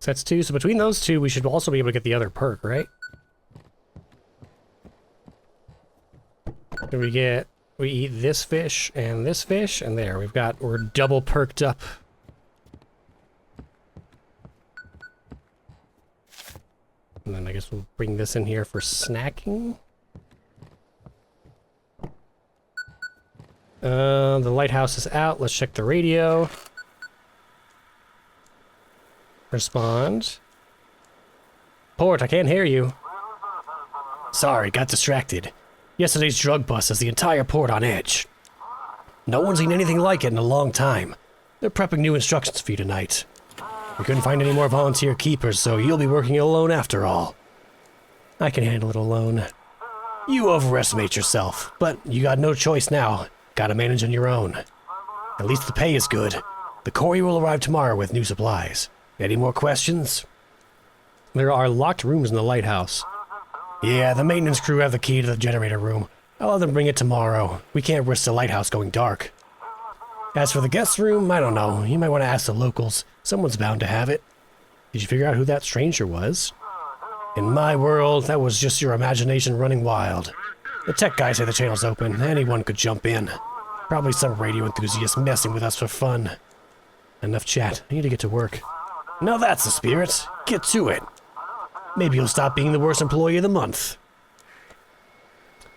So that's 2. So between those 2, we should also be able to get the other perk, right? So we eat this fish, and there, we're double perked up. And then I guess we'll bring this in here for snacking. The lighthouse is out. Let's check the radio. Respond. Port, I can't hear you. Sorry, got distracted. Yesterday's drug bust has the entire port on edge. No one's seen anything like it in a long time. They're prepping new instructions for you tonight. We couldn't find any more volunteer keepers, so you'll be working alone after all. I can handle it alone. You overestimate yourself, but you got no choice now. Gotta manage on your own. At least the pay is good. The courier will arrive tomorrow with new supplies. Any more questions? There are locked rooms in the lighthouse. Yeah, the maintenance crew have the key to the generator room. I'll let them bring it tomorrow. We can't risk the lighthouse going dark. As for the guest room, I don't know. You might want to ask the locals. Someone's bound to have it. Did you figure out who that stranger was? In my world, that was just your imagination running wild. The tech guys say the channel's open. Anyone could jump in. Probably some radio enthusiast messing with us for fun. Enough chat. I need to get to work. Now that's the spirit. Get to it. Maybe you'll stop being the worst employee of the month.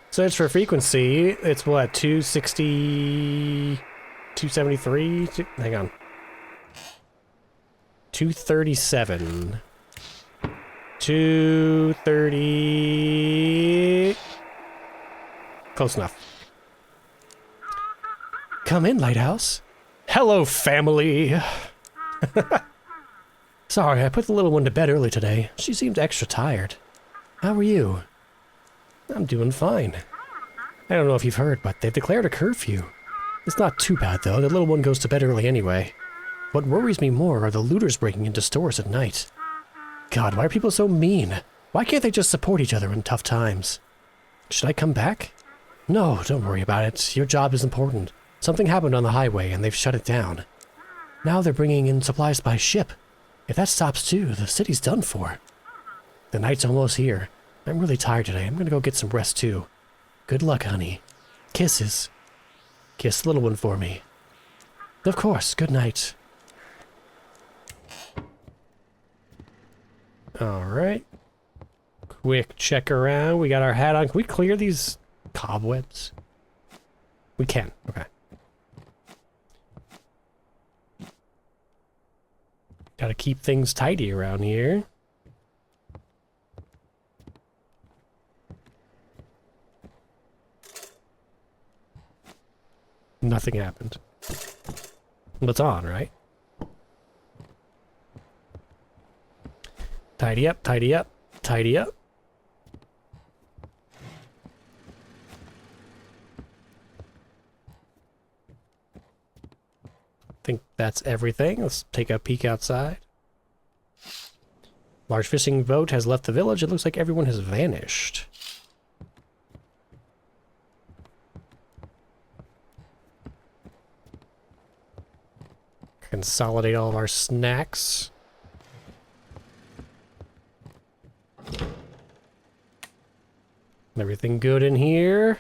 Search for frequency. It's what, 260... 273? Hang on. 237. 230... Close enough. Come in, Lighthouse. Hello, family. Sorry, I put the little one to bed early today. She seemed extra tired. How are you? I'm doing fine. I don't know if you've heard, but they've declared a curfew. It's not too bad, though. The little one goes to bed early anyway. What worries me more are the looters breaking into stores at night. God, why are people so mean? Why can't they just support each other in tough times? Should I come back? No, don't worry about it. Your job is important. Something happened on the highway, and they've shut it down. Now they're bringing in supplies by ship. If that stops too, the city's done for. The night's almost here. I'm really tired today. I'm gonna go get some rest too. Good luck, honey. Kisses. Kiss the little one for me. Of course. Good night. Alright. Quick check around. We got our hat on. Can we clear these cobwebs? We can. Okay. Gotta keep things tidy around here. Nothing happened. But it's on, right? Tidy up, tidy up, tidy up. Think that's everything. Let's take a peek outside. Large fishing boat has left the village. It looks like everyone has vanished. Consolidate all of our snacks. Everything good in here?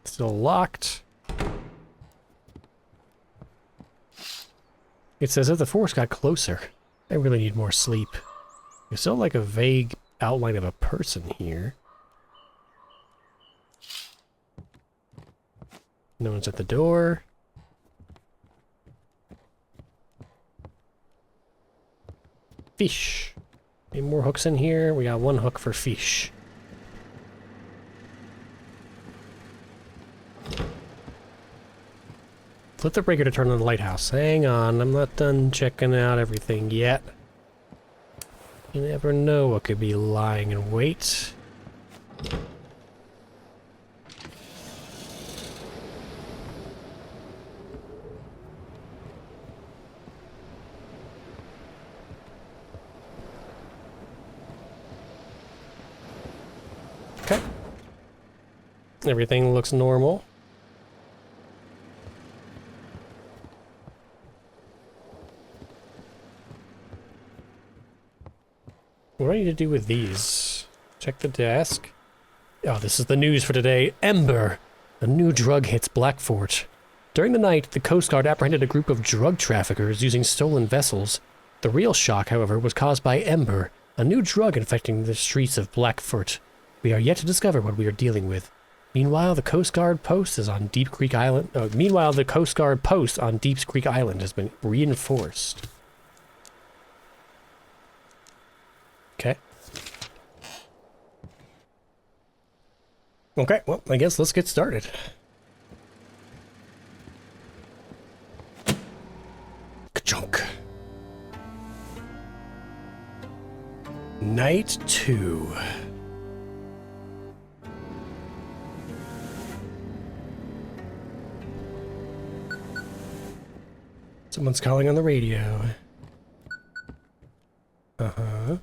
Still locked. It says that the forest got closer. I really need more sleep. There's still like a vague outline of a person here. No one's at the door. Fish. Any more hooks in here? We got one hook for fish. Flip the breaker to turn on the lighthouse. Hang on, I'm not done checking out everything yet. You never know what could be lying in wait. Okay. Everything looks normal. What do I need to do with these? Check the desk. Oh, this is the news for today. Ember! A new drug hits Blackfort. During the night, the Coast Guard apprehended a group of drug traffickers using stolen vessels. The real shock, however, was caused by Ember, a new drug infecting the streets of Blackfort. We are yet to discover what we are dealing with. Meanwhile, the Coast Guard post on Deep Creek Island has been reinforced. Okay. Okay, well, I guess let's get started. Ka-chunk. Night 2. Someone's calling on the radio. Uh-huh.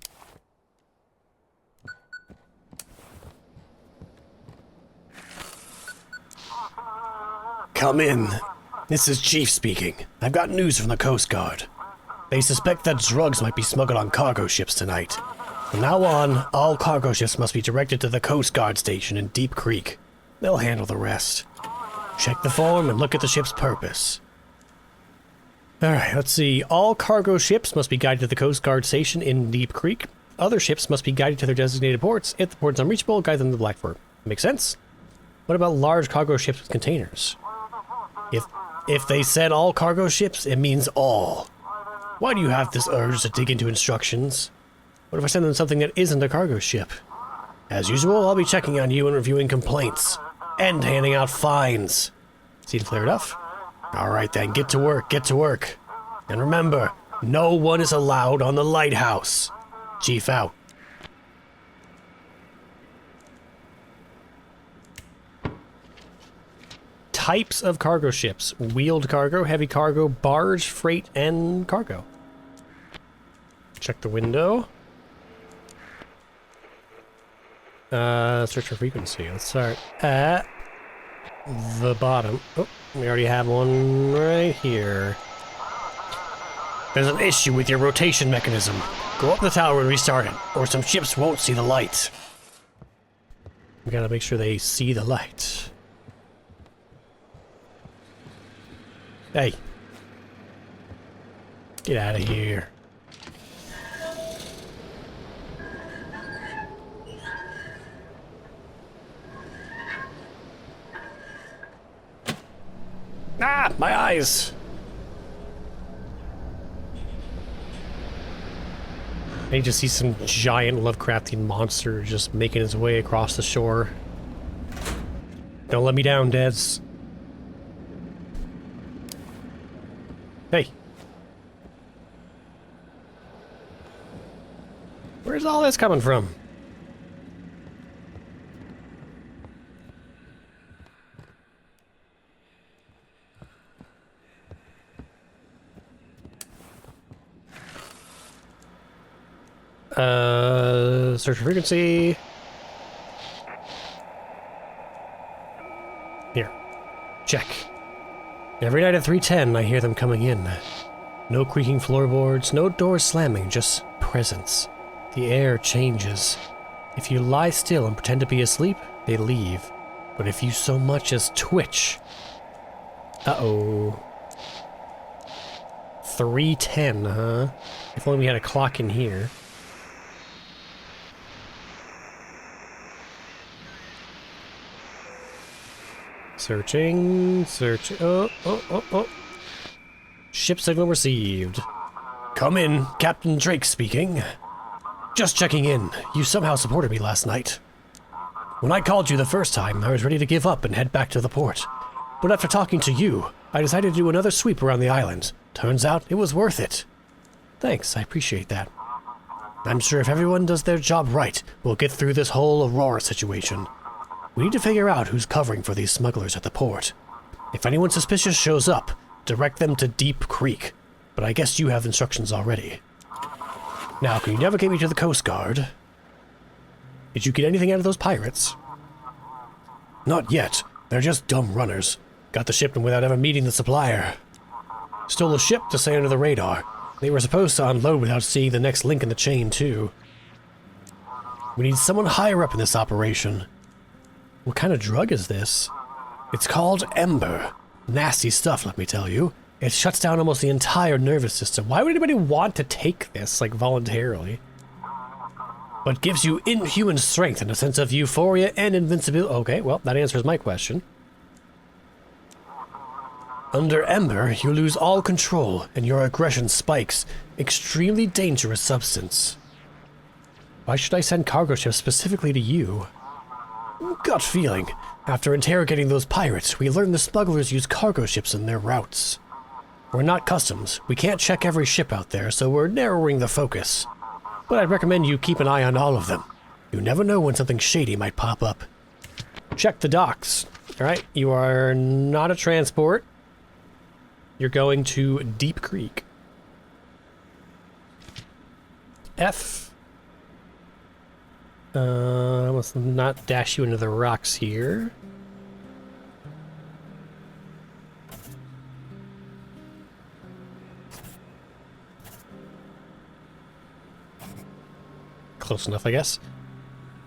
Come in. This is Chief speaking. I've got news from the Coast Guard. They suspect that drugs might be smuggled on cargo ships tonight. From now on, all cargo ships must be directed to the Coast Guard station in Deep Creek. They'll handle the rest. Check the form and look at the ship's purpose. Alright, let's see. All cargo ships must be guided to the Coast Guard station in Deep Creek. Other ships must be guided to their designated ports. If the port is unreachable, guide them to Blackfort. Make sense? What about large cargo ships with containers? If they said all cargo ships, it means all. Why do you have this urge to dig into instructions? What if I send them something that isn't a cargo ship? As usual, I'll be checking on you and reviewing complaints. And handing out fines. Seems clear enough. Alright then, get to work, get to work. And remember, no one is allowed on the Lighthouse. Chief out. Types of cargo ships: wheeled cargo, heavy cargo, barge, freight, and cargo. Check the window. Search for frequency. Let's start at the bottom. Oh, we already have one right here. There's an issue with your rotation mechanism. Go up the tower and restart it, or some ships won't see the light. We gotta make sure they see the light. Hey. Get out of here. Ah, my eyes! And you just see some giant Lovecraftian monster just making his way across the shore. Don't let me down, Des. Hey. Where's all this coming from? Search for frequency. Here. Check. Every night at 3:10, I hear them coming in. No creaking floorboards, no doors slamming, just presence. The air changes. If you lie still and pretend to be asleep, they leave. But if you so much as twitch... Uh-oh. 3:10, huh? If only we had a clock in here. Searching, oh. Ship signal received. Come in, Captain Drake speaking. Just checking in. You somehow supported me last night. When I called you the first time, I was ready to give up and head back to the port. But after talking to you, I decided to do another sweep around the island. Turns out it was worth it. Thanks, I appreciate that. I'm sure if everyone does their job right, we'll get through this whole Aurora situation. We need to figure out who's covering for these smugglers at the port. If anyone suspicious shows up, direct them to Deep Creek. But I guess you have instructions already. Now, can you navigate me to the Coast Guard? Did you get anything out of those pirates? Not yet. They're just dumb runners. Got the shipment without ever meeting the supplier. Stole a ship to stay under the radar. They were supposed to unload without seeing the next link in the chain, too. We need someone higher up in this operation. What kind of drug is this? It's called Ember. Nasty stuff, let me tell you. It shuts down almost the entire nervous system. Why would anybody want to take this, like, voluntarily? But gives you inhuman strength and a sense of euphoria and invincibility. Okay, well, that answers my question. Under Ember, you lose all control, and your aggression spikes. Extremely dangerous substance. Why should I send cargo ships specifically to you? Gut feeling. After interrogating those pirates, we learned the smugglers use cargo ships in their routes. We're not customs. We can't check every ship out there, so we're narrowing the focus. But I'd recommend you keep an eye on all of them. You never know when something shady might pop up. Check the docks. Alright, you are not a transport. You're going to Deep Creek. F. Let's not dash you into the rocks here. Close enough, I guess.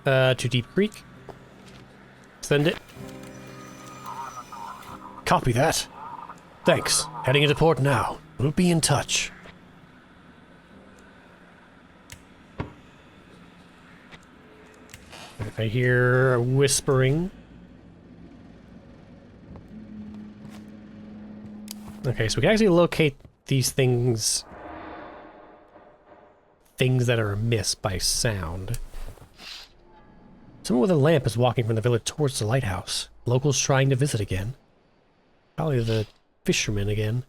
To Deep Creek. Send it. Copy that. Thanks. Heading into port now. We'll be in touch. If I hear whispering. Okay, so we can actually locate these things. Things that are amiss by sound. Someone with a lamp is walking from the village towards the lighthouse. Locals trying to visit again. Probably the fisherman again.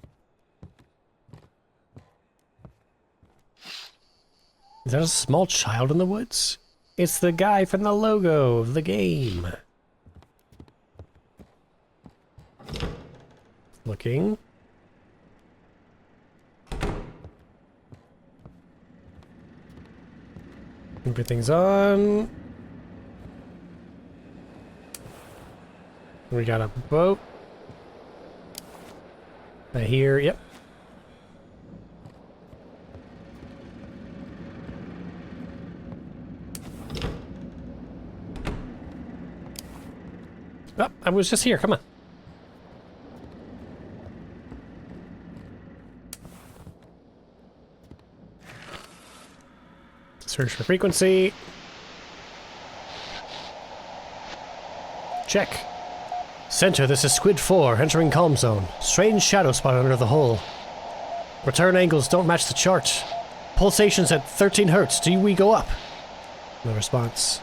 Is that a small child in the woods? It's the guy from the logo of the game. Looking. Everything's on. We got a boat. I hear, yep. Oh, I was just here, come on. Search for frequency. Check. Center, this is Squid 4, entering calm zone. Strange shadow spot under the hull. Return angles don't match the chart. Pulsations at 13 hertz. Do we go up? No response.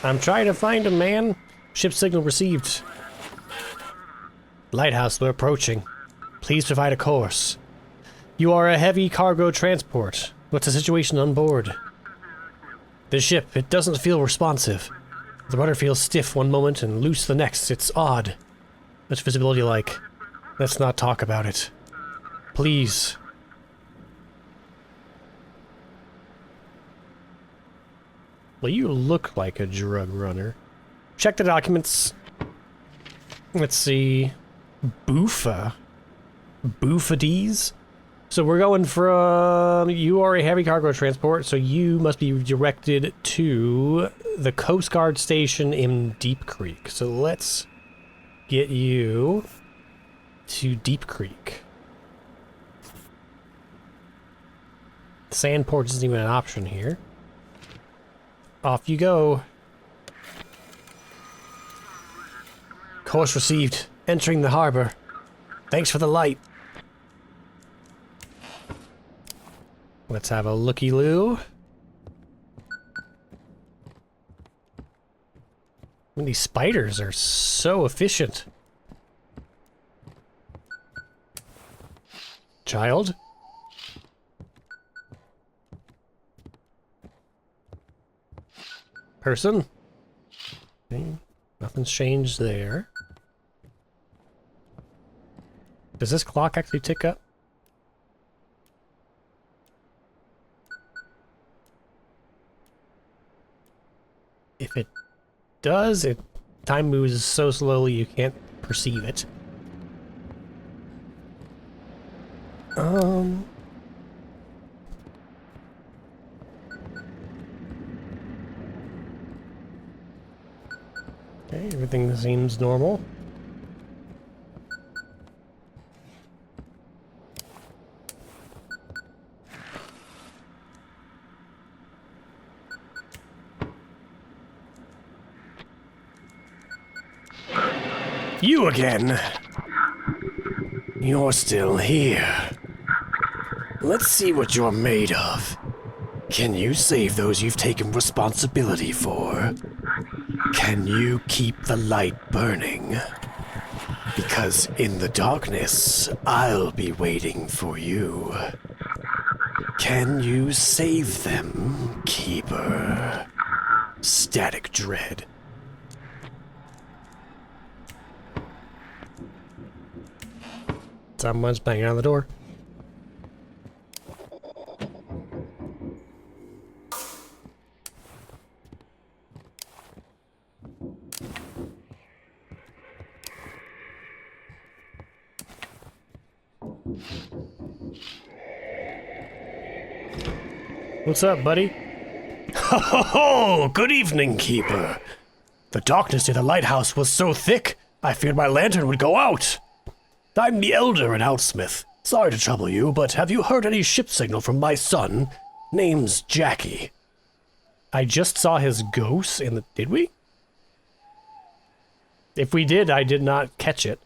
I'm trying to find him, man. Ship signal received. Lighthouse, we're approaching. Please provide a course. You are a heavy cargo transport. What's the situation on board? The ship, it doesn't feel responsive. The rudder feels stiff one moment and loose the next. It's odd. What's visibility like? Let's not talk about it. Please. Well, you look like a drug runner. Check the documents. Let's see. Boofa. Boofadies? So we're going from... You are a heavy cargo transport, so you must be directed to the Coast Guard station in Deep Creek. So let's get you to Deep Creek. Sandport isn't even an option here. Off you go. Course received. Entering the harbor. Thanks for the light. Let's have a looky-loo. mean, these spiders are so efficient. Child? Person? Okay, nothing's changed there. Does this clock actually tick up? If it does, time moves so slowly you can't perceive it. Okay, everything seems normal. You again. You're still here. Let's see what you're made of. Can you save those you've taken responsibility for? Can you keep the light burning? Because in the darkness, I'll be waiting for you. Can you save them, Keeper? Static Dread. Someone's banging on the door. What's up, buddy? Ho ho ho! Good evening, Keeper. The darkness near the lighthouse was so thick, I feared my lantern would go out. I'm the Elder in Outsmith. Sorry to trouble you, but have you heard any ship signal from my son? Name's Jackie. I just saw his ghost in the... Did we? If we did, I did not catch it.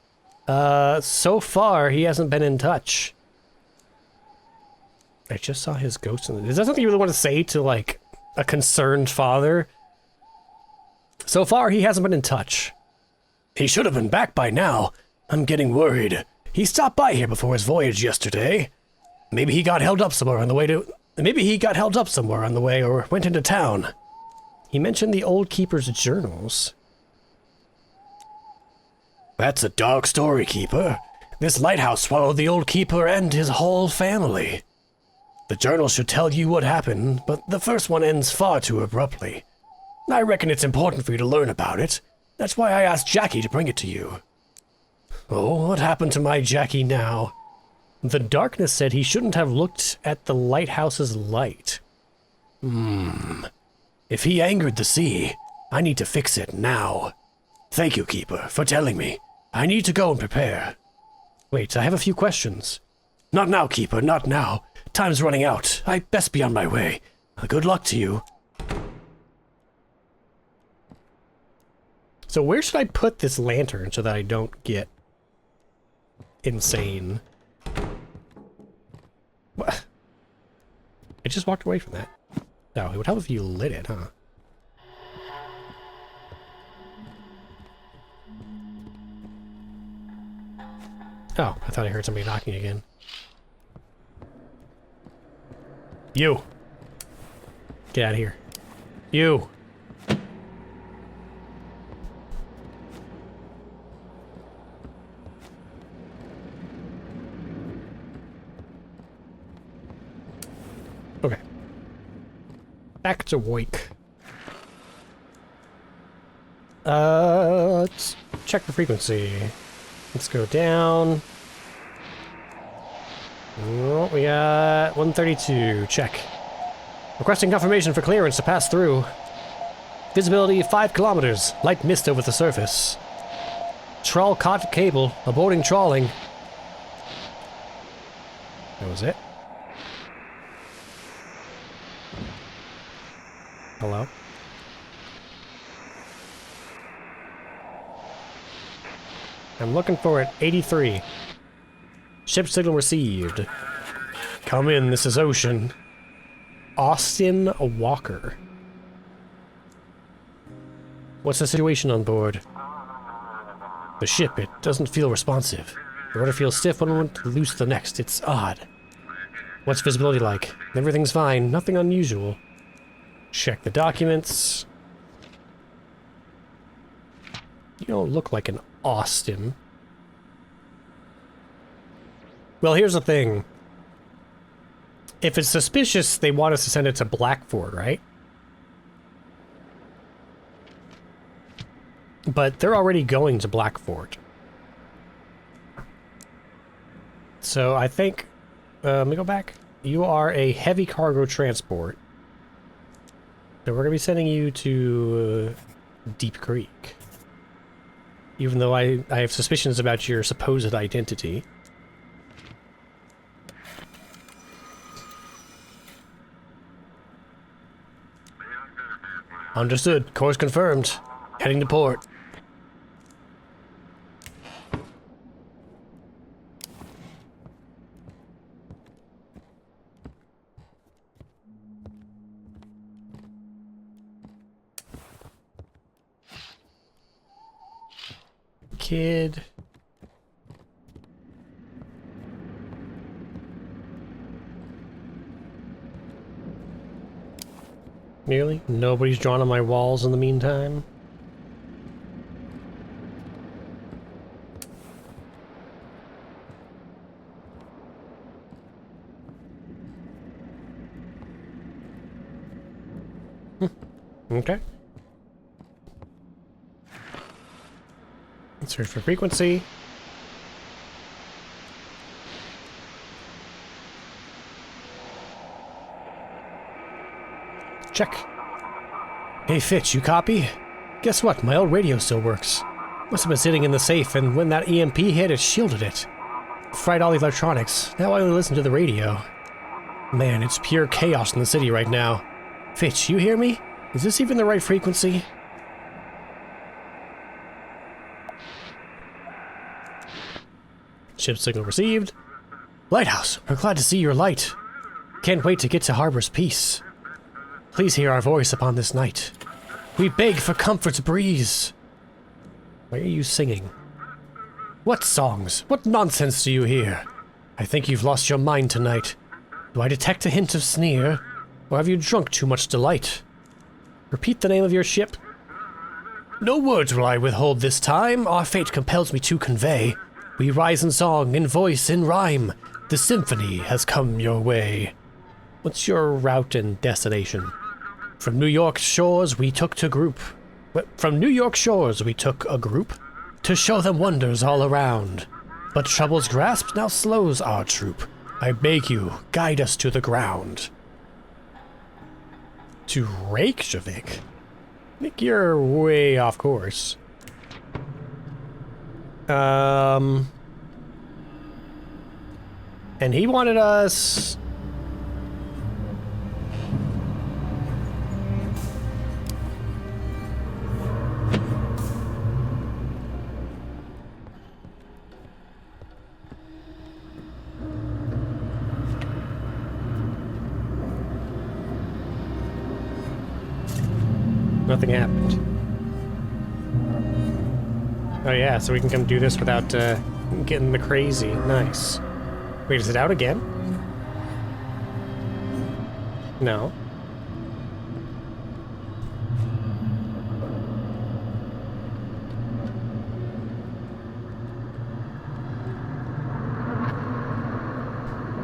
So far, he hasn't been in touch. I just saw his ghost in the... Is that something you really want to say to, like, a concerned father? So far, he hasn't been in touch. He should have been back by now. I'm getting worried. He stopped by here before his voyage yesterday. Maybe he got held up somewhere on the way or went into town. He mentioned the old keeper's journals. That's a dark story, Keeper. This lighthouse swallowed the old keeper and his whole family. The journal should tell you what happened, but the first one ends far too abruptly. I reckon it's important for you to learn about it. That's why I asked Jackie to bring it to you. Oh, what happened to my Jackie now? The darkness said he shouldn't have looked at the lighthouse's light. If he angered the sea, I need to fix it now. Thank you, Keeper, for telling me. I need to go and prepare. Wait, I have a few questions. Not now, Keeper, not now. Time's running out. I best be on my way. Good luck to you. So where should I put this lantern so that I don't get insane? What? I just walked away from that. No, it would help if you lit it, huh? Oh, I thought I heard somebody knocking again. You! Get out of here. You! Okay. Back to wake. Let's check the frequency. Let's go down. Oh, we got 132. Check. Requesting confirmation for clearance to pass through. Visibility 5 kilometers. Light mist over the surface. Trawl caught cable. Aborting trawling. That was it. Hello? I'm looking for it. 83. Ship signal received. Come in, this is Ocean. Austin Walker. What's the situation on board? The ship, it doesn't feel responsive. The rudder feels stiff one moment, loose the next. It's odd. What's visibility like? Everything's fine. Nothing unusual. Check the documents. You don't look like an Austin. Well, here's the thing. If it's suspicious, they want us to send it to Blackford, right? But they're already going to Blackford. So I think... let me go back. You are a heavy cargo transport. So we're going to be sending you to Deep Creek. Even though I have suspicions about your supposed identity. Understood. Course confirmed. Heading to port. Kid. Nearly. Nobody's drawn on my walls in the meantime. Okay. Let's search for frequency. Check. Hey Fitch, you copy? Guess what? My old radio still works. Must have been sitting in the safe, and when that EMP hit, it shielded it. Fried all the electronics. Now I only listen to the radio. Man, it's pure chaos in the city right now. Fitch, you hear me? Is this even the right frequency? Ship signal received. Lighthouse, we're glad to see your light. Can't wait to get to Harbor's peace. Please hear our voice upon this night. We beg for comfort's breeze. Why are you singing? What songs? What nonsense do you hear? I think you've lost your mind tonight. Do I detect a hint of sneer? Or have you drunk too much delight? Repeat the name of your ship. No words will I withhold this time. Our fate compels me to convey. We rise in song, in voice, in rhyme. The symphony has come your way. What's your route and destination? From New York shores we took a group to show them wonders all around. But trouble's grasp now slows our troop. I beg you, guide us to the ground. To Reykjavik? I think you're way off course. And he wanted us... Nothing happened. Oh yeah, so we can come do this without getting the crazy. Nice. Wait, is it out again? No.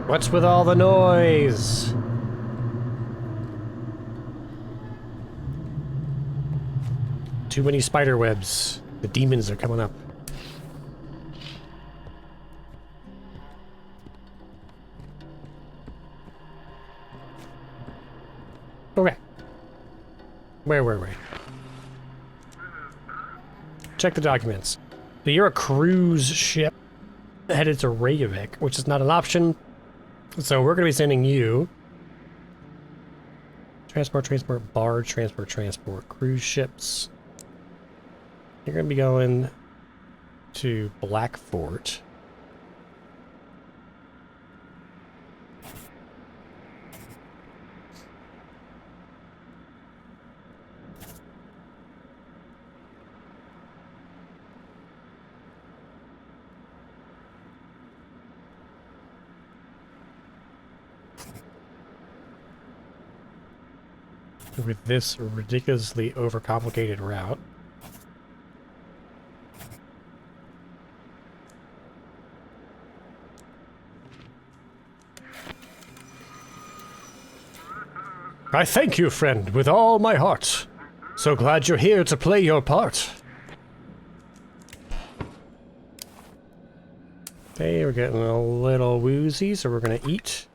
What's with all the noise? Too many spider webs. The demons are coming up. Okay. Where were we? Check the documents. So you're a cruise ship headed to Reykjavik, which is not an option. So we're going to be sending you... Transport, barge, transport, cruise ships. You're going to be going to Blackfort. with this ridiculously overcomplicated route. I thank you, friend, with all my heart. So glad you're here to play your part. Okay, we're getting a little woozy, so we're gonna eat.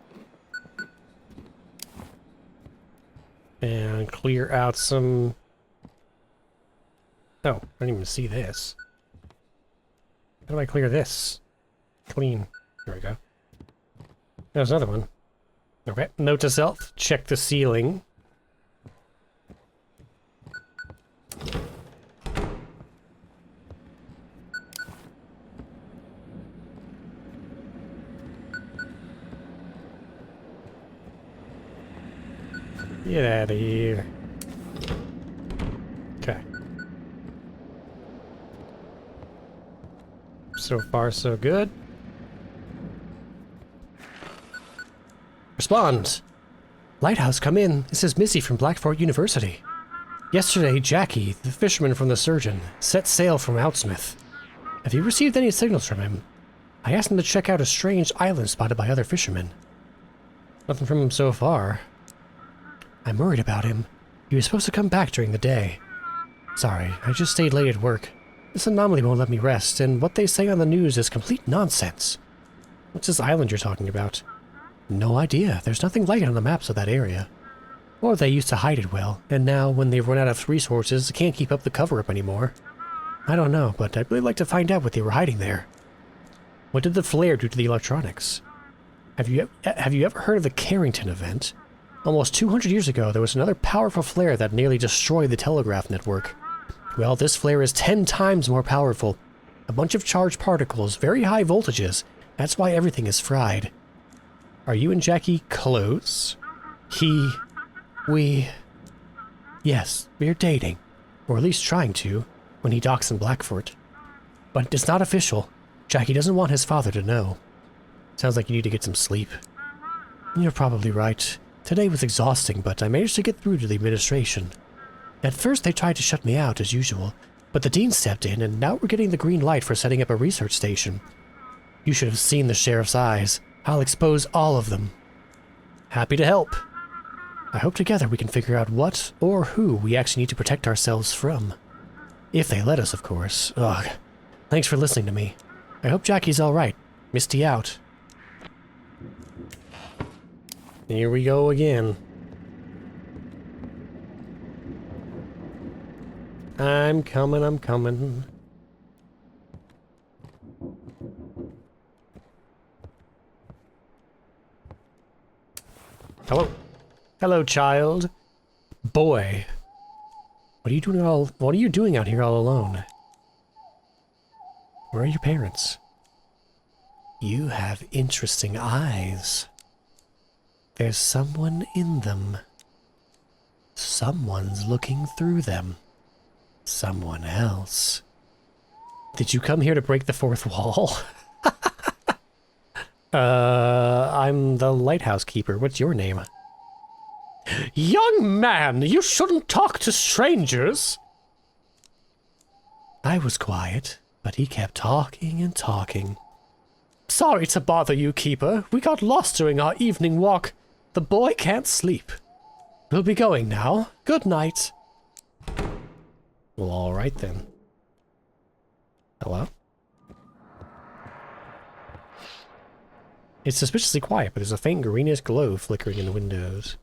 And clear out some... Oh, I didn't even see this. How do I clear this? Clean. There we go. There's another one. Okay, note to self, check the ceiling. Get out of here. Okay. So far, so good. Respond! Lighthouse, come in. This is Missy from Blackfort University. Yesterday, Jackie, the fisherman from the Surgeon, set sail from Outsmith. Have you received any signals from him? I asked him to check out a strange island spotted by other fishermen. Nothing from him so far. I'm worried about him. He was supposed to come back during the day. Sorry, I just stayed late at work. This anomaly won't let me rest, and what they say on the news is complete nonsense. What's this island you're talking about? No idea. There's nothing like it on the maps of that area. Or they used to hide it well, and now, when they've run out of resources, they can't keep up the cover-up anymore. I don't know, but I'd really like to find out what they were hiding there. What did the flare do to the electronics? Have you ever heard of the Carrington event? Almost 200 years ago, there was another powerful flare that nearly destroyed the telegraph network. Well, this flare is 10 times more powerful. A bunch of charged particles, very high voltages. That's why everything is fried. Are you and Jackie close? Yes, we're dating. Or at least trying to, when he docks in Blackfort. But it's not official. Jackie doesn't want his father to know. Sounds like you need to get some sleep. You're probably right. Today was exhausting, but I managed to get through to the administration. At first they tried to shut me out, as usual, but the dean stepped in, and now we're getting the green light for setting up a research station. You should have seen the sheriff's eyes. I'll expose all of them. Happy to help. I hope together we can figure out what or who we actually need to protect ourselves from. If they let us, of course. Ugh. Thanks for listening to me. I hope Jackie's alright. Misty out. Here we go again. I'm coming. Hello. Hello, child. Boy. What are you doing out here all alone? Where are your parents? You have interesting eyes. There's someone in them. Someone's looking through them. Someone else. Did you come here to break the fourth wall? I'm the lighthouse keeper. What's your name? Young man, you shouldn't talk to strangers. I was quiet, but he kept talking and talking. Sorry to bother you, keeper. We got lost during our evening walk. The boy can't sleep. We'll be going now. Good night. Well, all right then. Hello? It's suspiciously quiet, but there's a faint greenish glow flickering in the windows.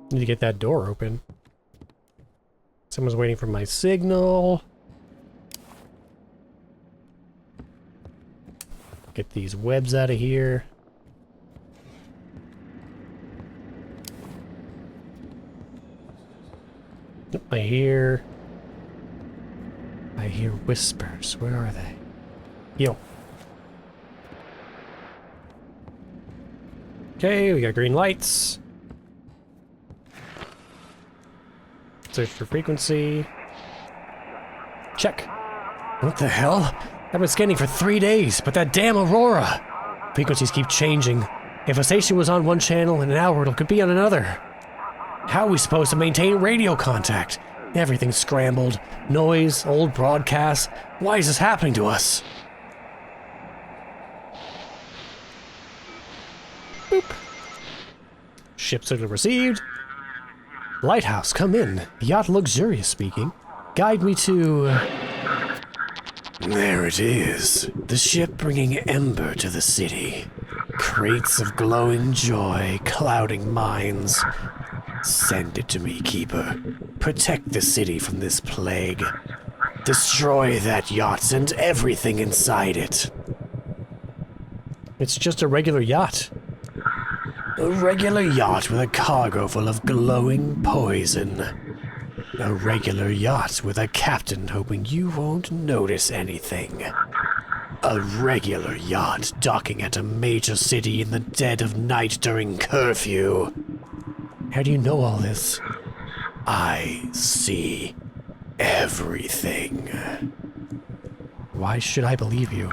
Need to get that door open. Someone's waiting for my signal. Get these webs out of here. I hear whispers. Where are they? Yo. Okay, we got green lights. Search for frequency. Check. What the hell? I've been scanning for 3 days, but that damn aurora! Frequencies keep changing. If a station was on one channel in an hour, it could be on another. How are we supposed to maintain radio contact? Everything's scrambled. Noise, old broadcasts. Why is this happening to us? Boop. Ship signal received. Lighthouse, come in. Yacht luxurious speaking. Guide me to... There it is. The ship bringing ember to the city. Crates of glowing joy, clouding minds. Send it to me, Keeper. Protect the city from this plague. Destroy that yacht and everything inside it. It's just a regular yacht. A regular yacht with a cargo full of glowing poison. A regular yacht with a captain hoping you won't notice anything. A regular yacht docking at a major city in the dead of night during curfew. How do you know all this? I see everything. Why should I believe you?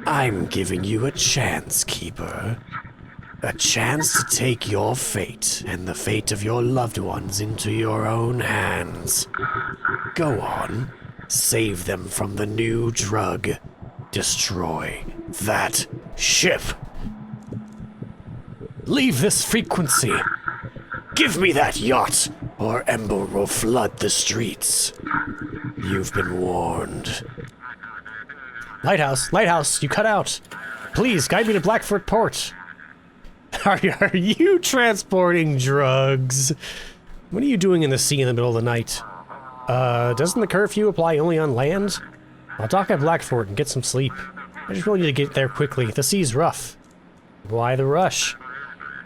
I'm giving you a chance, Keeper. A chance to take your fate and the fate of your loved ones into your own hands. Go on, save them from the new drug. Destroy that ship. Leave this frequency. Give me that yacht, or Ember will flood the streets. You've been warned. Lighthouse, Lighthouse, you cut out. Please, guide me to Blackfoot Port. Are you transporting drugs? What are you doing in the sea in the middle of the night? Doesn't the curfew apply only on land? I'll dock at Blackfort and get some sleep. I just really need to get there quickly. The sea's rough. Why the rush?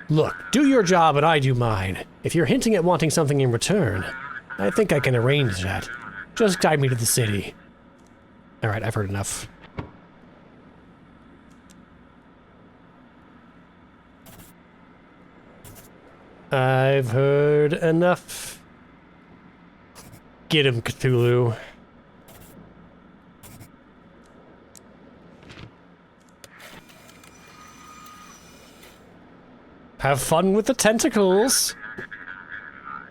Look, do your job and I do mine. If you're hinting at wanting something in return, I think I can arrange that. Just guide me to the city. Alright, I've heard enough. I've heard enough. Get him, Cthulhu. Have fun with the tentacles.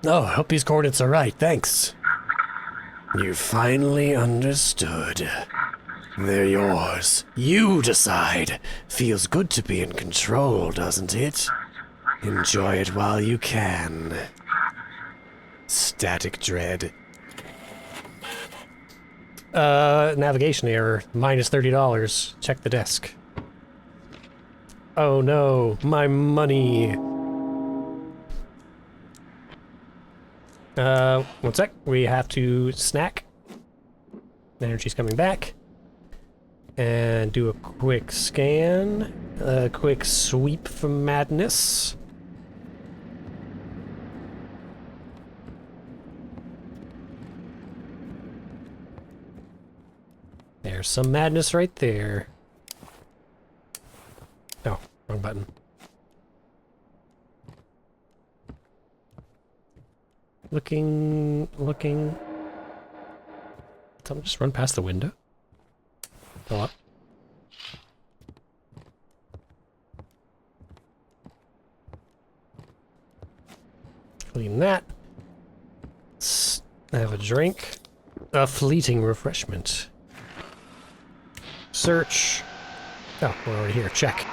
Oh, I hope these coordinates are right, thanks. You finally understood. They're yours. You decide. Feels good to be in control, doesn't it? Enjoy it while you can. Static dread. Navigation error. Minus $30. Check the desk. Oh no, my money. One sec. We have to snack. Energy's coming back. And do a quick scan. A quick sweep for madness. There's some madness right there. Oh, wrong button. Looking. Someone just run past the window? Go up. Clean that. Have a drink. A fleeting refreshment. Search. Oh, we're already here. Check.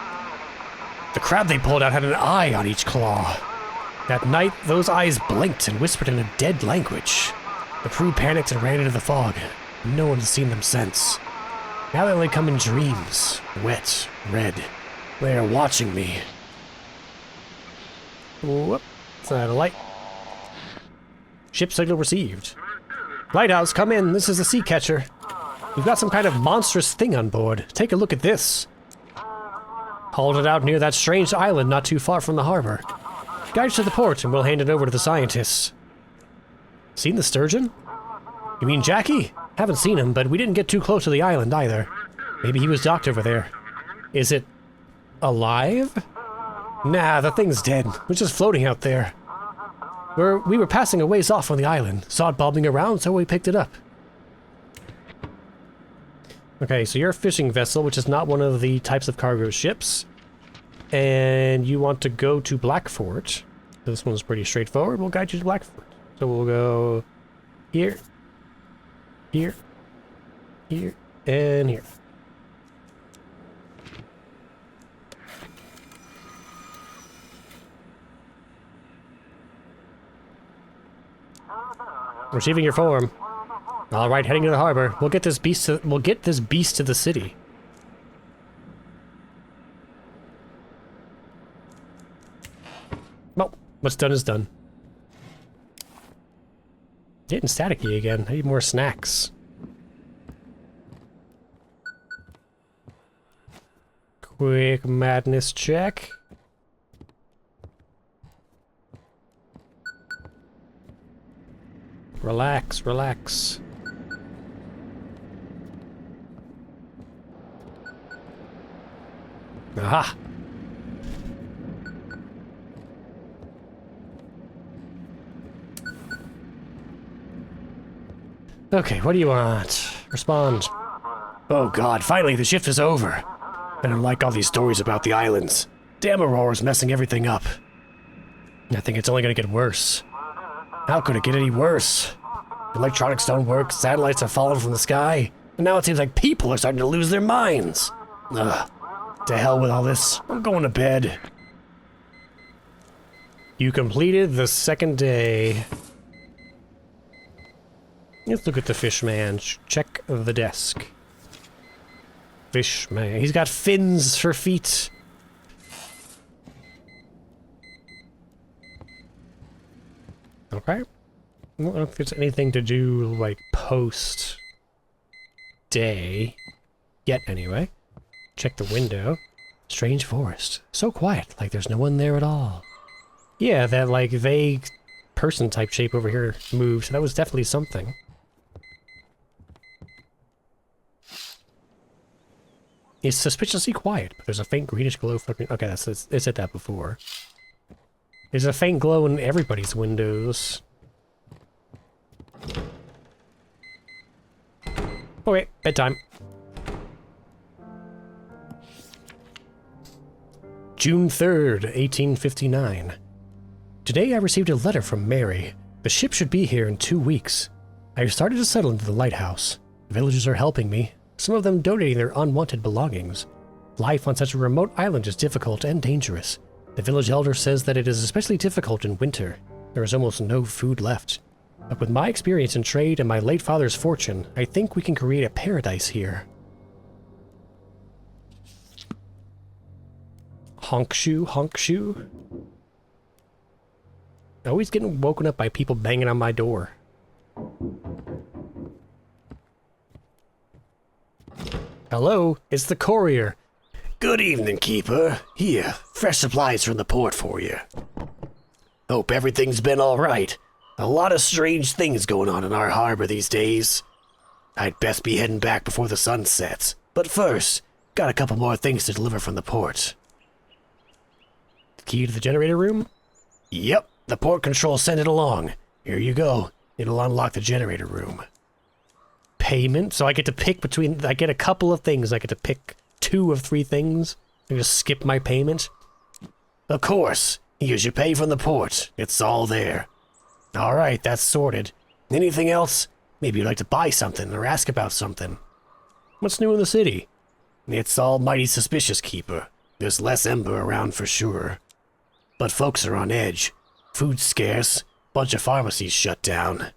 The crab they pulled out had an eye on each claw. That night, those eyes blinked and whispered in a dead language. The crew panicked and ran into the fog. No one has seen them since. Now they only come in dreams. Wet, red. They are watching me. Whoop. It's not a light. Ship signal received. Lighthouse, come in. This is the sea catcher. We've got some kind of monstrous thing on board. Take a look at this. Hauled it out near that strange island not too far from the harbor. Guide us to the port and we'll hand it over to the scientists. Seen the sturgeon? You mean Jackie? Haven't seen him, but we didn't get too close to the island either. Maybe he was docked over there. Is it alive? Nah, the thing's dead. We're just floating out there. We were passing a ways off on the island. Saw it bobbing around, so we picked it up. Okay, so you're a fishing vessel, which is not one of the types of cargo ships. And you want to go to Blackfort. This one's pretty straightforward. We'll guide you to Blackfort. So we'll go here, here, here, and here. Receiving your form. All right, heading to the harbor. We'll get this beast to the city. Well, what's done is done. Getting staticky again. I need more snacks. Quick madness check. Relax, relax. Aha! Okay, what do you want? Respond. Oh god, finally the shift is over. I don't like all these stories about the islands. Damn Aurora's messing everything up. I think it's only gonna get worse. How could it get any worse? Electronics don't work, satellites are falling from the sky, and now it seems like people are starting to lose their minds. Ugh. To hell with all this. I'm going to bed. You completed the second day. Let's look at the fishman. Check the desk. Fishman. He's got fins for feet. Okay. I don't know if there's anything to do, like, post day. Yet, anyway. Check the window. Strange forest. So quiet, like there's no one there at all. Yeah, that, like, vague person type shape over here moved, so that was definitely something. It's suspiciously quiet, but there's a faint greenish glow flickering. Okay, it said that before. There's a faint glow in everybody's windows. Okay, bedtime. June 3rd, 1859. Today I received a letter from Mary. The ship should be here in 2 weeks. I have started to settle into the lighthouse. The villagers are helping me, some of them donating their unwanted belongings. Life on such a remote island is difficult and dangerous. The village elder says that it is especially difficult in winter. There is almost no food left. But with my experience in trade and my late father's fortune, I think we can create a paradise here. Honk shoe, honk shoe. Always getting woken up by people banging on my door. Hello, it's the courier. Good evening, Keeper. Here, fresh supplies from the port for you. Hope everything's been all right. A lot of strange things going on in our harbor these days. I'd best be heading back before the sun sets. But first, got a couple more things to deliver from the port. The key to the generator room? Yep, the port control sent it along. Here you go. It'll unlock the generator room. Payment? So I get to pick between... I get a couple of things. I get to pick 2 of 3 things. I just skip my payment. Of course. Here's your pay from the port. It's all there. All right, that's sorted. Anything else? Maybe you'd like to buy something or ask about something. What's new in the city? It's all mighty suspicious, Keeper. There's less ember around for sure. But folks are on edge. Food's scarce. Bunch of pharmacies shut down.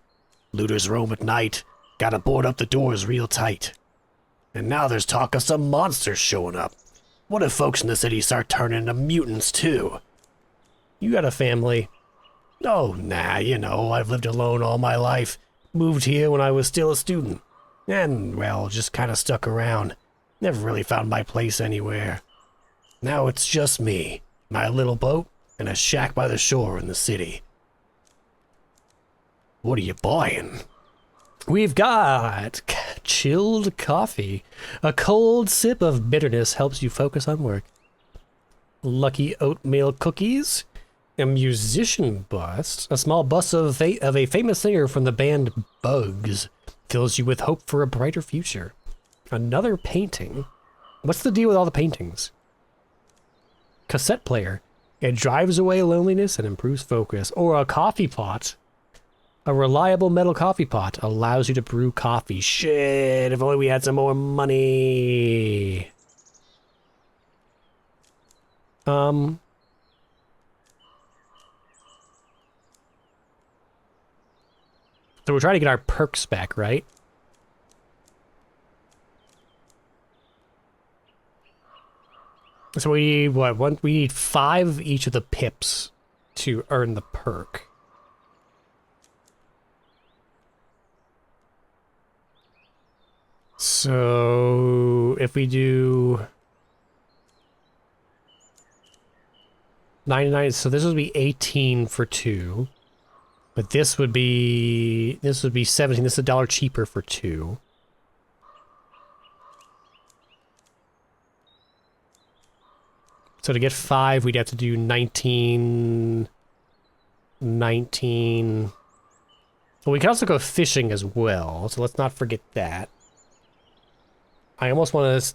Looters roam at night. Gotta board up the doors real tight. And now there's talk of some monsters showing up. What if folks in the city start turning into mutants too? You got a family. Oh, nah, you know, I've lived alone all my life. Moved here when I was still a student. And, well, just kinda stuck around. Never really found my place anywhere. Now it's just me, my little boat, and a shack by the shore in the city. What are you buying? We've got chilled coffee. A cold sip of bitterness helps you focus on work. Lucky oatmeal cookies. A musician bust. A small bust of a famous singer from the band Bugs fills you with hope for a brighter future. Another painting? What's the deal with all the paintings? Cassette player. It drives away loneliness and improves focus. Or a coffee pot. A reliable metal coffee pot allows you to brew coffee. Shit, if only we had some more money. So we're trying to get our perks back, right? So we need, what, we need 5 of each of the pips to earn the perk. So if we do 99, so this would be 18 for 2. But this would be 17. This is $1 cheaper for 2. So to get 5, we'd have to do 19. Well, we can also go fishing as well, so let's not forget that. I almost want to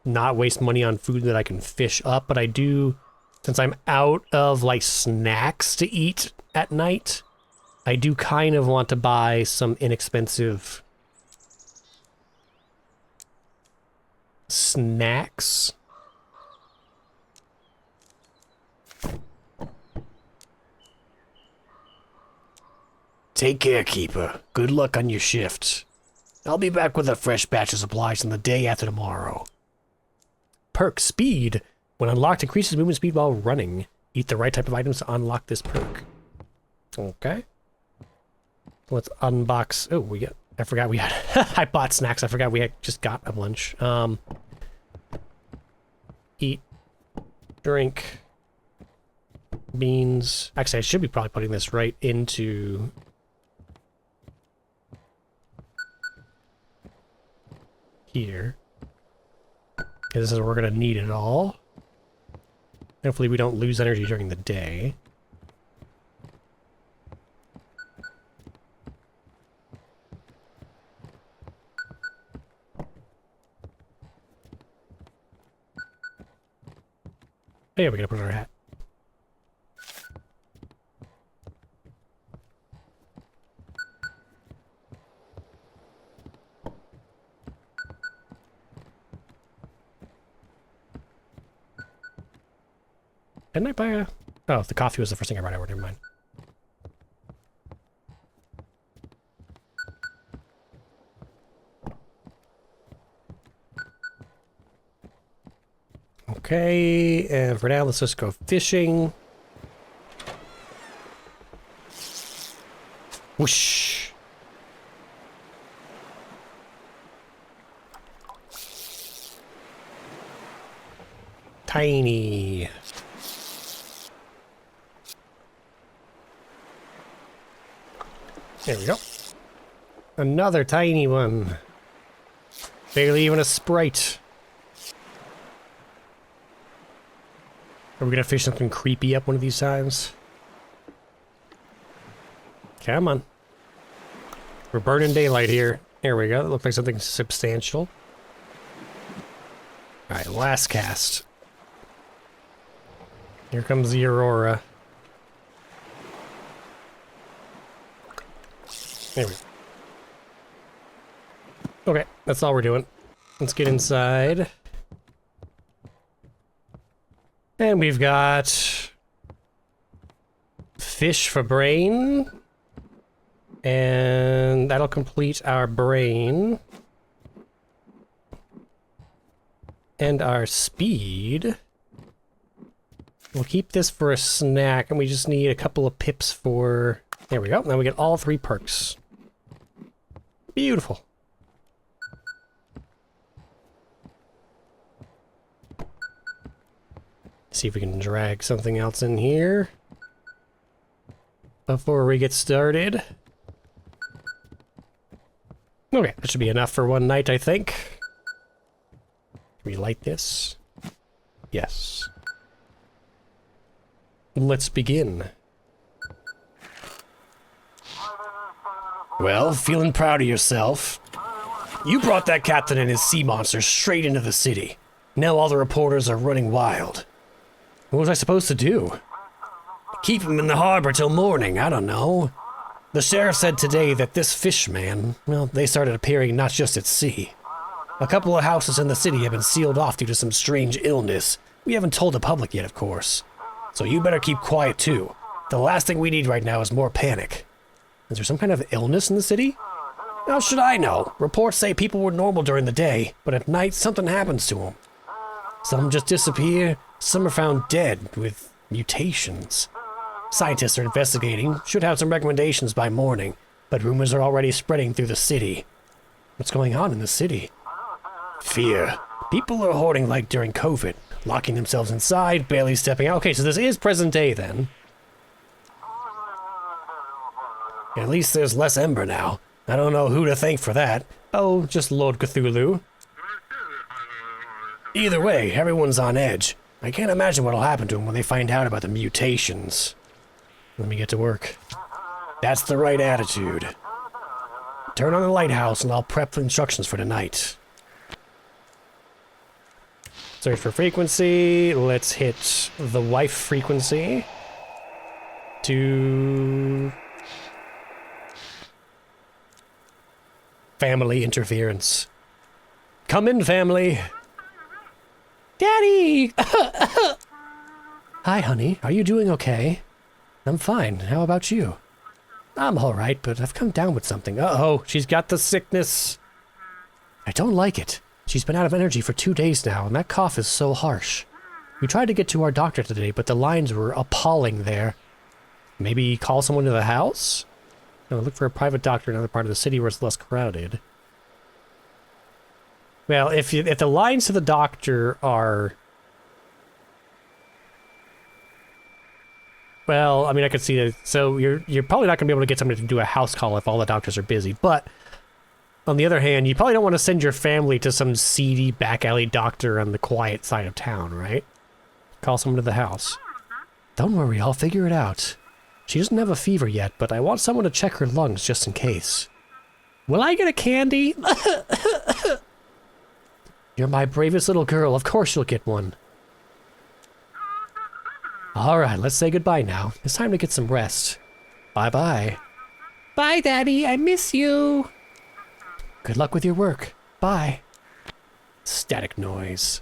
not waste money on food that I can fish up, but I do, since I'm out of, like, snacks to eat at night, I do kind of want to buy some inexpensive snacks. Take care, Keeper. Good luck on your shift. I'll be back with a fresh batch of supplies on the day after tomorrow. Perk speed. When unlocked, increases movement speed while running. Eat the right type of items to unlock this perk. Okay. Let's unbox. Oh, I forgot we had. I bought snacks. I forgot we had just got a lunch. Eat. Drink. Beans. Actually, I should be probably putting this right into. Here. This is where we're going to need it all. Hopefully we don't lose energy during the day. Yeah, we gotta put on our hat. Didn't I buy a... Oh, the coffee was the first thing I brought over. Never mind. Okay, and for now, let's just go fishing. Whoosh. Tiny. There we go. Another tiny one. Barely even a sprite. Are we gonna fish something creepy up one of these times? Come on. We're burning daylight here. There we go. That looks like something substantial. Alright, last cast. Here comes the aurora. There we go. Okay, that's all we're doing. Let's get inside. And we've got fish for brain. And that'll complete our brain. And our speed. We'll keep this for a snack, and we just need a couple of pips for... There we go. Now we get all 3 perks. Beautiful. See if we can drag something else in here before we get started. Okay, that should be enough for one night, I think. Can we light this? Yes. Let's begin. Well, feeling proud of yourself? You brought that captain and his sea monster straight into the city. Now all the reporters are running wild. What was I supposed to do? Keep him in the harbor till morning, I don't know. The sheriff said today that this fish man, well, they started appearing not just at sea. A couple of houses in the city have been sealed off due to some strange illness. We haven't told the public yet, of course. So you better keep quiet too. The last thing we need right now is more panic. Is there some kind of illness in the city? How should I know? Reports say people were normal during the day, but at night something happens to them. Some just disappear, some are found dead with mutations. Scientists are investigating, should have some recommendations by morning, but rumors are already spreading through the city. What's going on in the city? Fear. People are hoarding like during COVID, locking themselves inside, barely stepping out. Okay, so this is present day then. At least there's less Ember now. I don't know who to thank for that. Oh, just Lord Cthulhu. Either way, everyone's on edge. I can't imagine what'll happen to them when they find out about the mutations. Let me get to work. That's the right attitude. Turn on the lighthouse and I'll prep the instructions for tonight. Search for frequency. Let's hit the wife frequency. To... family interference. Come in, family. Daddy! Hi, honey. Are you doing okay? I'm fine. How about you? I'm all right, but I've come down with something. Uh-oh, she's got the sickness. I don't like it. She's been out of energy for 2 days now, and that cough is so harsh. We tried to get to our doctor today, but the lines were appalling there. Maybe call someone to the house? No, look for a private doctor in another part of the city where it's less crowded. Well, if the lines to the doctor are... Well, I mean, I could see that. So you're probably not going to be able to get somebody to do a house call if all the doctors are busy. But on the other hand, you probably don't want to send your family to some seedy back alley doctor on the quiet side of town, right? Call someone to the house. Don't worry, I'll figure it out. She doesn't have a fever yet, but I want someone to check her lungs just in case. Will I get a candy? You're my bravest little girl. Of course you'll get one. All right, let's say goodbye now. It's time to get some rest. Bye-bye. Bye, Daddy. I miss you. Good luck with your work. Bye. Static noise.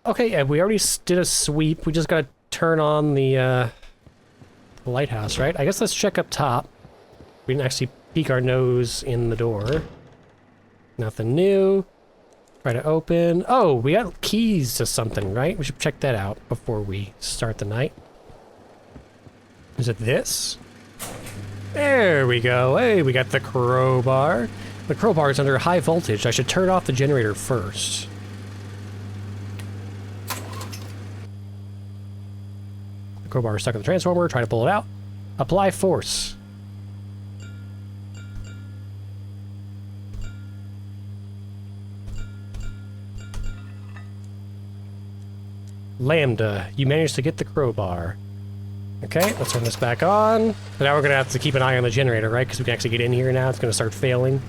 Okay, we already did a sweep. We just gotta turn on the lighthouse, right? I guess let's check up top. We didn't actually peek our nose in the door. Nothing new. Try to open. Oh, we got keys to something, right? We should check that out before we start the night. Is it this? There we go. Hey, we got the crowbar. The crowbar is under high voltage. I should turn off the generator first. The crowbar is stuck in the transformer. Try to pull it out. Apply force. Lambda, you managed to get the crowbar. Okay, let's turn this back on. But now we're gonna have to keep an eye on the generator, right? Because we can actually get in here now. It's gonna start failing.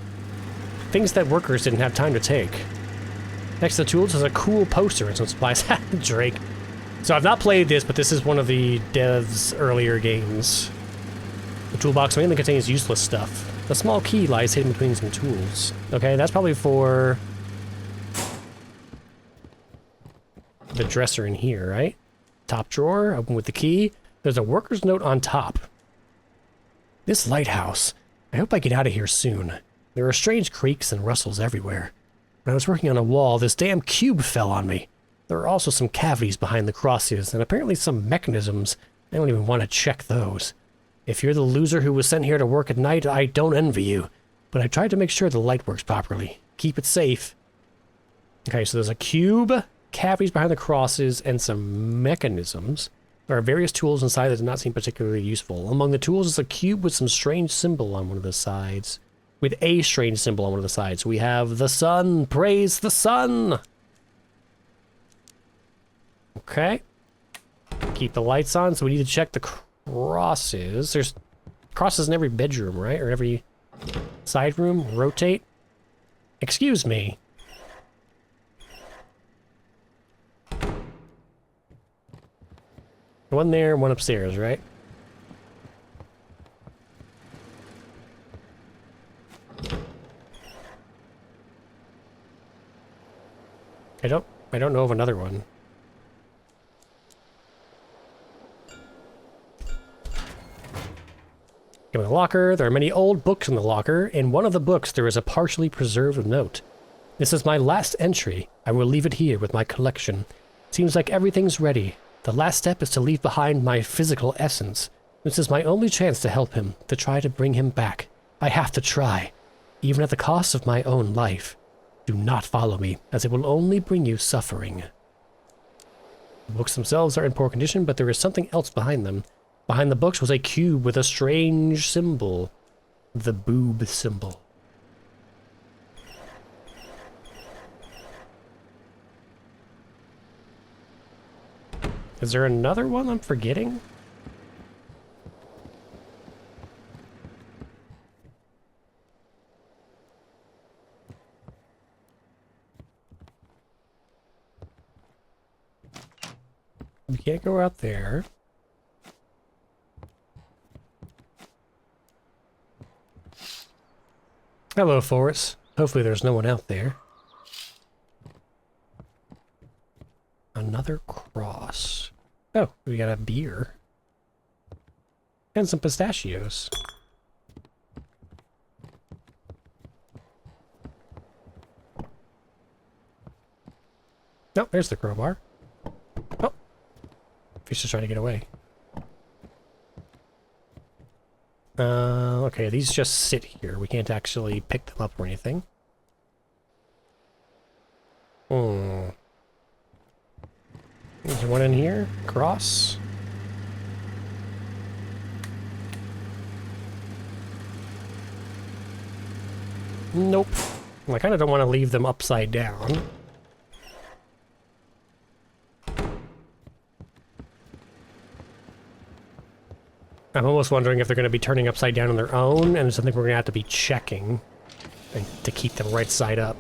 Things that workers didn't have time to take. Next to the tools is a cool poster and some supplies. Drake. So I've not played this, but this is one of the devs' earlier games. The toolbox mainly contains useless stuff. The small key lies hidden between some tools. Okay, that's probably for the dresser in here, right? Top drawer, open with the key. There's a worker's note on top. This lighthouse. I hope I get out of here soon. There are strange creaks and rustles everywhere. When I was working on a wall, this damn cube fell on me. There are also some cavities behind the crosses, and apparently some mechanisms. I don't even want to check those. If you're the loser who was sent here to work at night, I don't envy you. But I tried to make sure the light works properly. Keep it safe. Okay, so there's a cube, cavities behind the crosses, and some mechanisms. There are various tools inside that do not seem particularly useful. Among the tools is a cube with some strange symbol on one of the sides. With a strange symbol on one of the sides. We have the sun. Praise the sun! Okay. Keep the lights on, so we need to check the crosses. There's crosses in every bedroom, right? Or every... Side room, rotate. Excuse me. One there, one upstairs, right? I don't know of another one. In the locker, there are many old books in the locker. In one of the books, there is a partially preserved note. This is my last entry. I will leave it here with my collection. Seems like everything's ready. The last step is to leave behind my physical essence. This is my only chance to help him, to try to bring him back. I have to try, even at the cost of my own life. Do not follow me, as it will only bring you suffering. The books themselves are in poor condition, but there is something else behind them. Behind the books was a cube with a strange symbol. The boob symbol. Is there another one I'm forgetting? We can't go out there. Hello, Forrest. Hopefully there's no one out there. Another cross. Oh, we got a beer. And some pistachios. No, there's the crowbar. Oh. Fish is trying to get away. Okay, these just sit here. We can't actually pick them up or anything. Is there one in here? Cross? Nope. I kind of don't want to leave them upside down. I'm almost wondering if they're going to be turning upside down on their own, and it's something we're going to have to be checking to keep them right side up.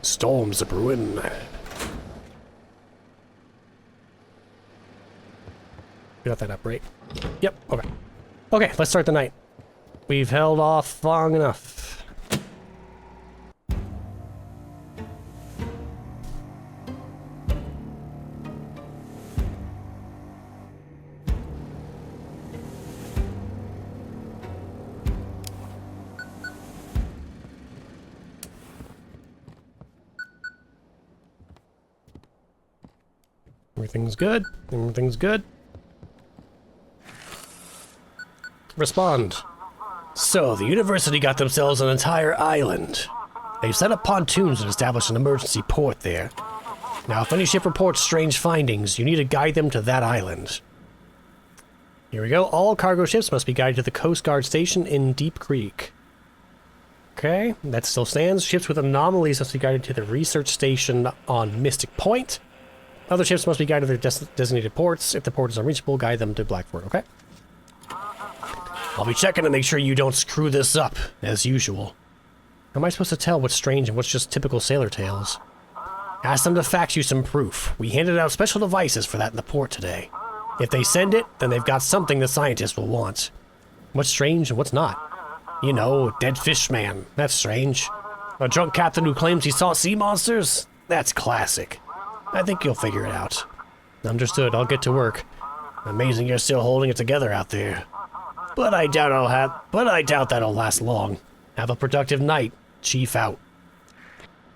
Storms are brewing. We got that up, right? Yep, okay. Okay, let's start the night. We've held off long enough. Everything's good. Everything's good. Respond. So, the university got themselves an entire island. They've set up pontoons and established an emergency port there. Now, if any ship reports strange findings, you need to guide them to that island. Here we go. All cargo ships must be guided to the Coast Guard station in Deep Creek. Okay, that still stands. Ships with anomalies must be guided to the research station on Mystic Point. Other ships must be guided to their designated ports. If the port is unreachable, guide them to Blackford, okay? I'll be checking to make sure you don't screw this up, as usual. How am I supposed to tell what's strange and what's just typical sailor tales? Ask them to fax you some proof. We handed out special devices for that in the port today. If they send it, then they've got something the scientists will want. What's strange and what's not? You know, dead fish man. That's strange. A drunk captain who claims he saw sea monsters? That's classic. I think you'll figure it out. Understood. I'll get to work. Amazing you're still holding it together out there. But I doubt that'll last long. Have a productive night. Chief out.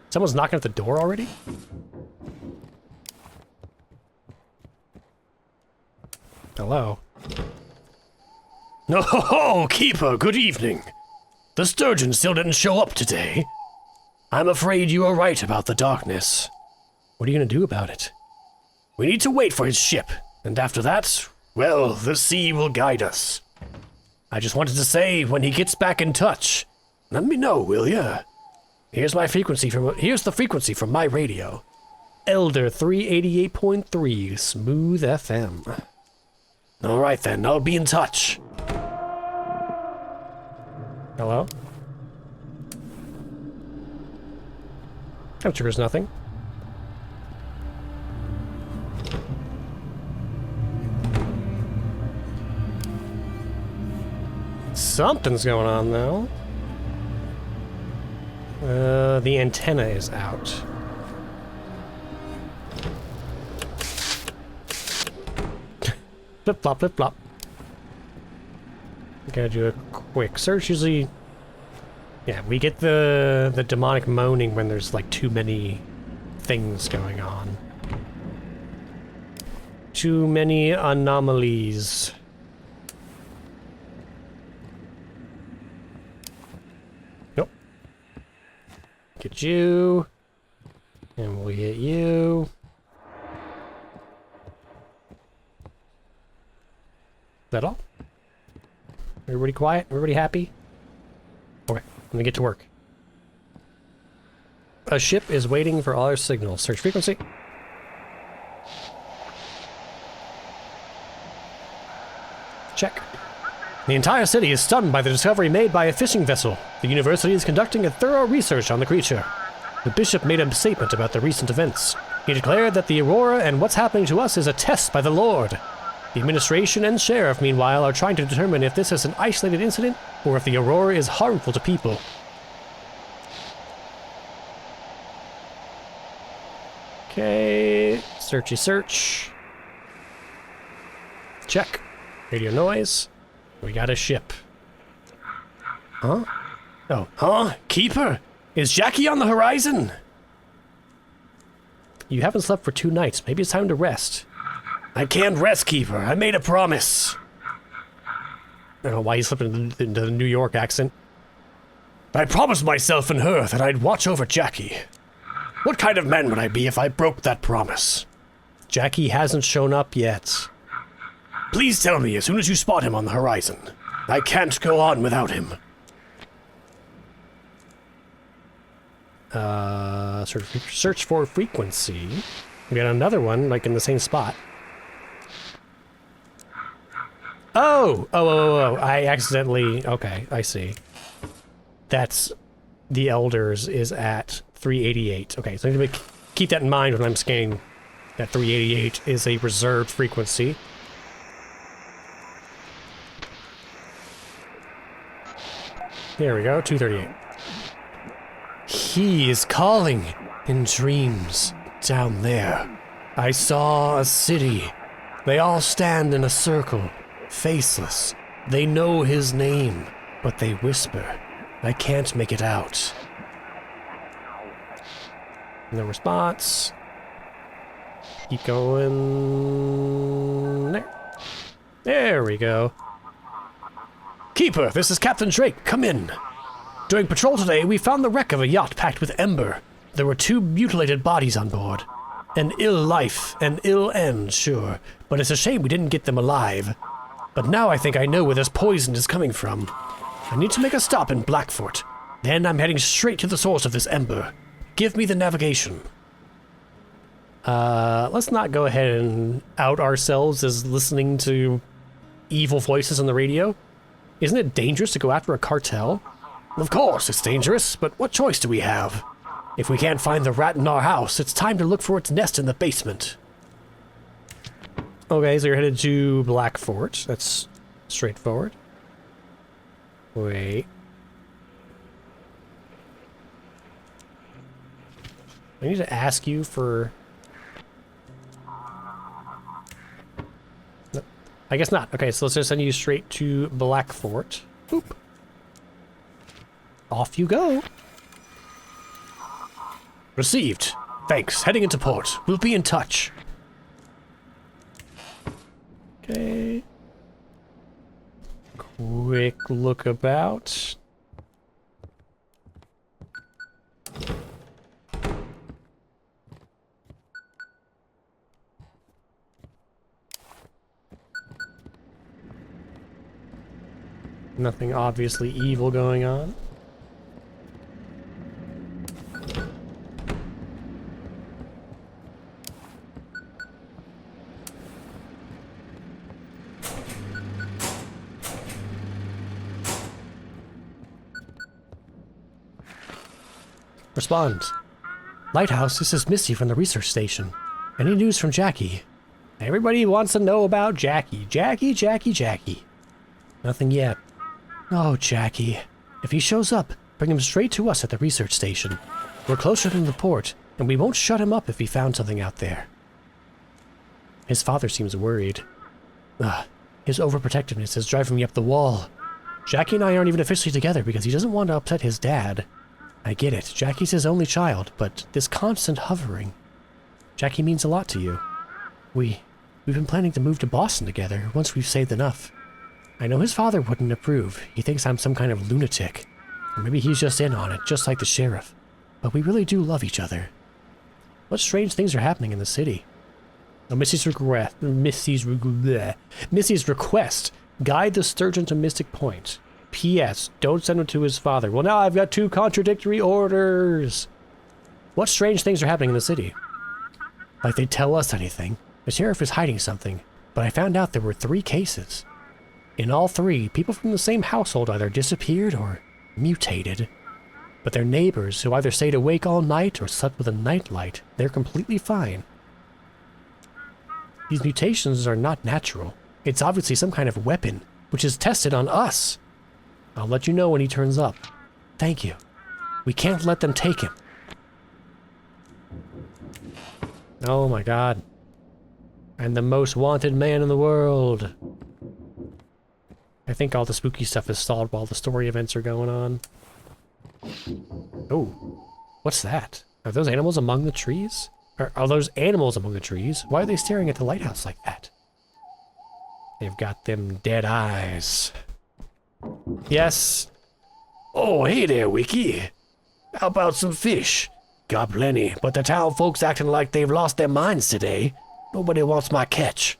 Someone's knocking at the door already? Hello. Oh, Keeper, good evening. The sturgeon still didn't show up today. I'm afraid you are right about the darkness. What are you going to do about it? We need to wait for his ship, and after that, well, the sea will guide us. I just wanted to say, when he gets back in touch, let me know, will ya? Here's the frequency from my radio. Elder 388.3 Smooth FM. All right then, I'll be in touch. Hello? That triggers nothing. Something's going on, though. The antenna is out. Flip-flop, flip-flop. Gotta do a quick search. Usually, yeah, we get the demonic moaning when there's, like, too many things going on. Too many anomalies. Nope. Get you. And we'll hit you. Is that all? Everybody quiet? Everybody happy? Okay, let me get to work. A ship is waiting for all our signals. Search frequency. Check. The entire city is stunned by the discovery made by a fishing vessel. The university is conducting a thorough research on the creature. The bishop made a statement about the recent events. He declared that the aurora and what's happening to us is a test by the Lord. The administration and sheriff, meanwhile, are trying to determine if this is an isolated incident or if the aurora is harmful to people. Okay, searchy search. Check. Radio noise. We got a ship. Huh? Oh. Huh? Keeper? Is Jackie on the horizon? You haven't slept for 2 nights. Maybe it's time to rest. I can't rest, Keeper. I made a promise. I don't know why you slipped into the New York accent. I promised myself and her that I'd watch over Jackie. What kind of man would I be if I broke that promise? Jackie hasn't shown up yet. Please tell me as soon as you spot him on the horizon. I can't go on without him. Search for frequency. We got another one, like in the same spot. Oh! I accidentally... Okay, I see. That's... The Elders is at 388. Okay, so I need to keep that in mind when I'm scanning that 388 is a reserved frequency. There we go, 238. He is calling in dreams down there. I saw a city. They all stand in a circle, faceless. They know his name, but they whisper. I can't make it out. No response. Keep going. There. There we go. Keeper, this is Captain Drake. Come in. During patrol today, we found the wreck of a yacht packed with ember. There were 2 mutilated bodies on board. An ill life, an ill end, sure, but it's a shame we didn't get them alive. But now I think I know where this poison is coming from. I need to make a stop in Blackfort. Then I'm heading straight to the source of this ember. Give me the navigation. Let's not go ahead and out ourselves as listening to evil voices on the radio. Isn't it dangerous to go after a cartel? Of course it's dangerous, but what choice do we have? If we can't find the rat in our house, it's time to look for its nest in the basement. Okay, so you're headed to Blackfort. That's straightforward. Wait. I need to ask you for... No, I guess not. Okay, so let's just send you straight to Blackfort. Boop. Off you go. Received. Thanks. Heading into port. We'll be in touch. Okay. Quick look about. Nothing obviously evil going on. Respond. Lighthouse, this is Missy from the research station. Any news from Jackie? Everybody wants to know about Jackie. Jackie. Nothing yet. Oh, Jackie. If he shows up, bring him straight to us at the research station. We're closer than the port, and we won't shut him up if he found something out there. His father seems worried. His overprotectiveness is driving me up the wall. Jackie and I aren't even officially together because he doesn't want to upset his dad. I get it. Jackie's his only child, but this constant hovering. Jackie means a lot to you. We've been planning to move to Boston together once we've saved enough. I know his father wouldn't approve. He thinks I'm some kind of lunatic. Or maybe he's just in on it, just like the sheriff. But we really do love each other. What strange things are happening in the city? Oh, Missy's request. Guide the sturgeon to Mystic Point. P.S. Don't send him to his father. Well, now I've got 2 contradictory orders. What strange things are happening in the city? Like they tell us anything. The sheriff is hiding something, but I found out there were 3 cases. In all 3, people from the same household either disappeared or mutated. But their neighbors, who either stayed awake all night or slept with a nightlight, they're completely fine. These mutations are not natural. It's obviously some kind of weapon, which is tested on us. I'll let you know when he turns up. Thank you. We can't let them take him. Oh my god. I'm the most wanted man in the world. I think all the spooky stuff is stalled while the story events are going on. Oh, what's that? Are those animals among the trees? Are those animals among the trees? Why are they staring at the lighthouse like that? They've got them dead eyes. Yes. Oh, hey there, Wiki. How about some fish? Got plenty, but the town folks acting like they've lost their minds today. Nobody wants my catch.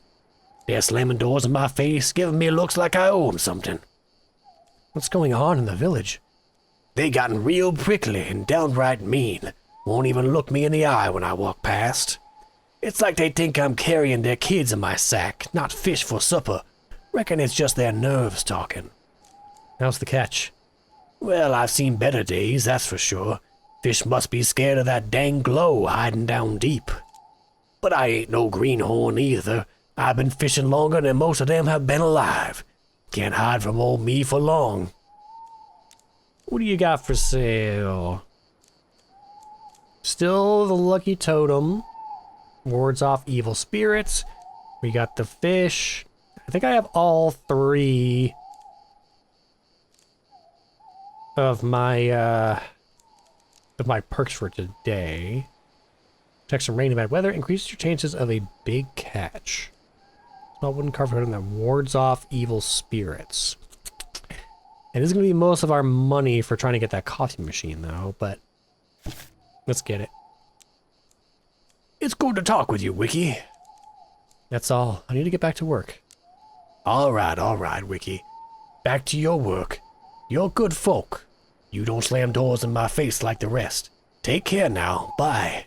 They're slamming doors in my face, giving me looks like I owe them something. What's going on in the village? They gotten real prickly and downright mean. Won't even look me in the eye when I walk past. It's like they think I'm carrying their kids in my sack, not fish for supper. Reckon it's just their nerves talking. How's the catch? Well, I've seen better days, that's for sure. Fish must be scared of that dang glow hiding down deep. But I ain't no greenhorn either. I've been fishing longer than most of them have been alive. Can't hide from old me for long. What do you got for sale? Still the lucky totem. Wards off evil spirits. We got the fish. I think I have all 3 of my perks for today. Protects from rain and bad weather. Increases your chances of a big catch. Small wooden carved hood that wards off evil spirits. It is going to be most of our money for trying to get that coffee machine, though, but let's get it. It's good to talk with you, Wiki. That's all. I need to get back to work. All right, Wiki. Back to your work. You're good folk. You don't slam doors in my face like the rest. Take care now. Bye.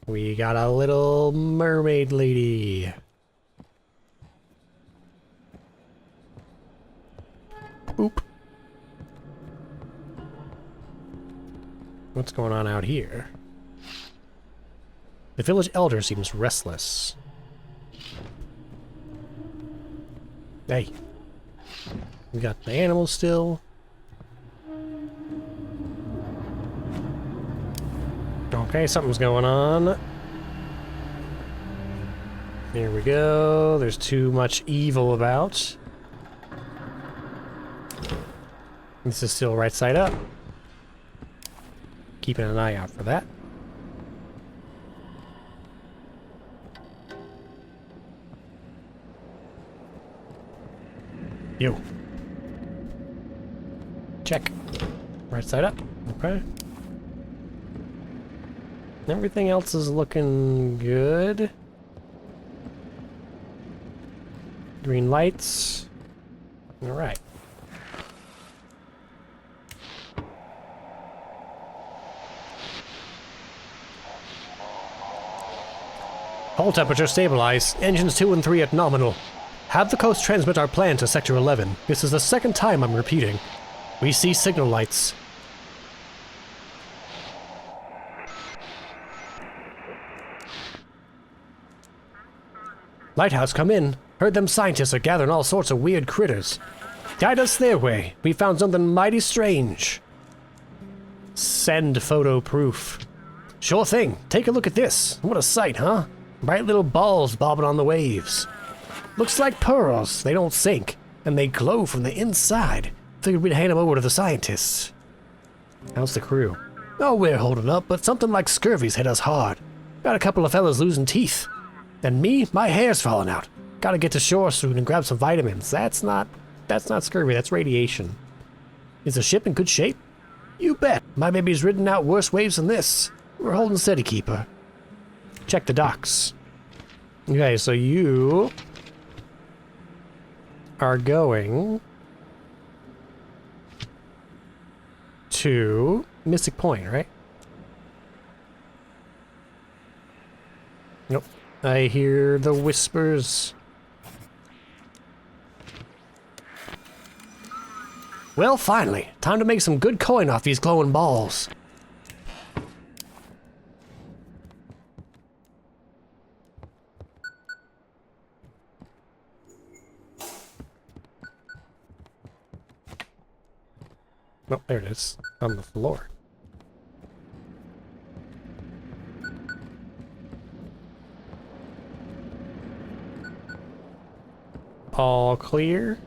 We got a little mermaid lady. Oop. What's going on out here? The village elder seems restless. Hey. We got the animals still. Okay, something's going on. Here we go. There's too much evil about. This is still right side up. Keeping an eye out for that. Yo. Check. Right side up. Okay. Everything else is looking good. Green lights. All right. Hull temperature stabilized. Engines 2 and 3 at nominal. Have the coast transmit our plan to Sector 11. This is the second time I'm repeating. We see signal lights. Lighthouse, come in. Heard them scientists are gathering all sorts of weird critters. Guide us their way. We found something mighty strange. Send photo proof. Sure thing. Take a look at this. What a sight, huh? Bright little balls bobbing on the waves. Looks like pearls. They don't sink, and they glow from the inside. Figured we'd hand them over to the scientists. How's the crew? Oh, we're holding up, but something like scurvy's hit us hard. Got a couple of fellas losing teeth. And me, my hair's falling out. Gotta get to shore soon and grab some vitamins. That's not scurvy, that's radiation. Is the ship in good shape? You bet. My baby's ridden out worse waves than this. We're holding steady, Keeper. Check the docks. Okay, so you are going to Mystic Point, right? Nope. I hear the whispers. Well, finally. Time to make some good coin off these glowing balls. Oh, there it is. On the floor. All clear.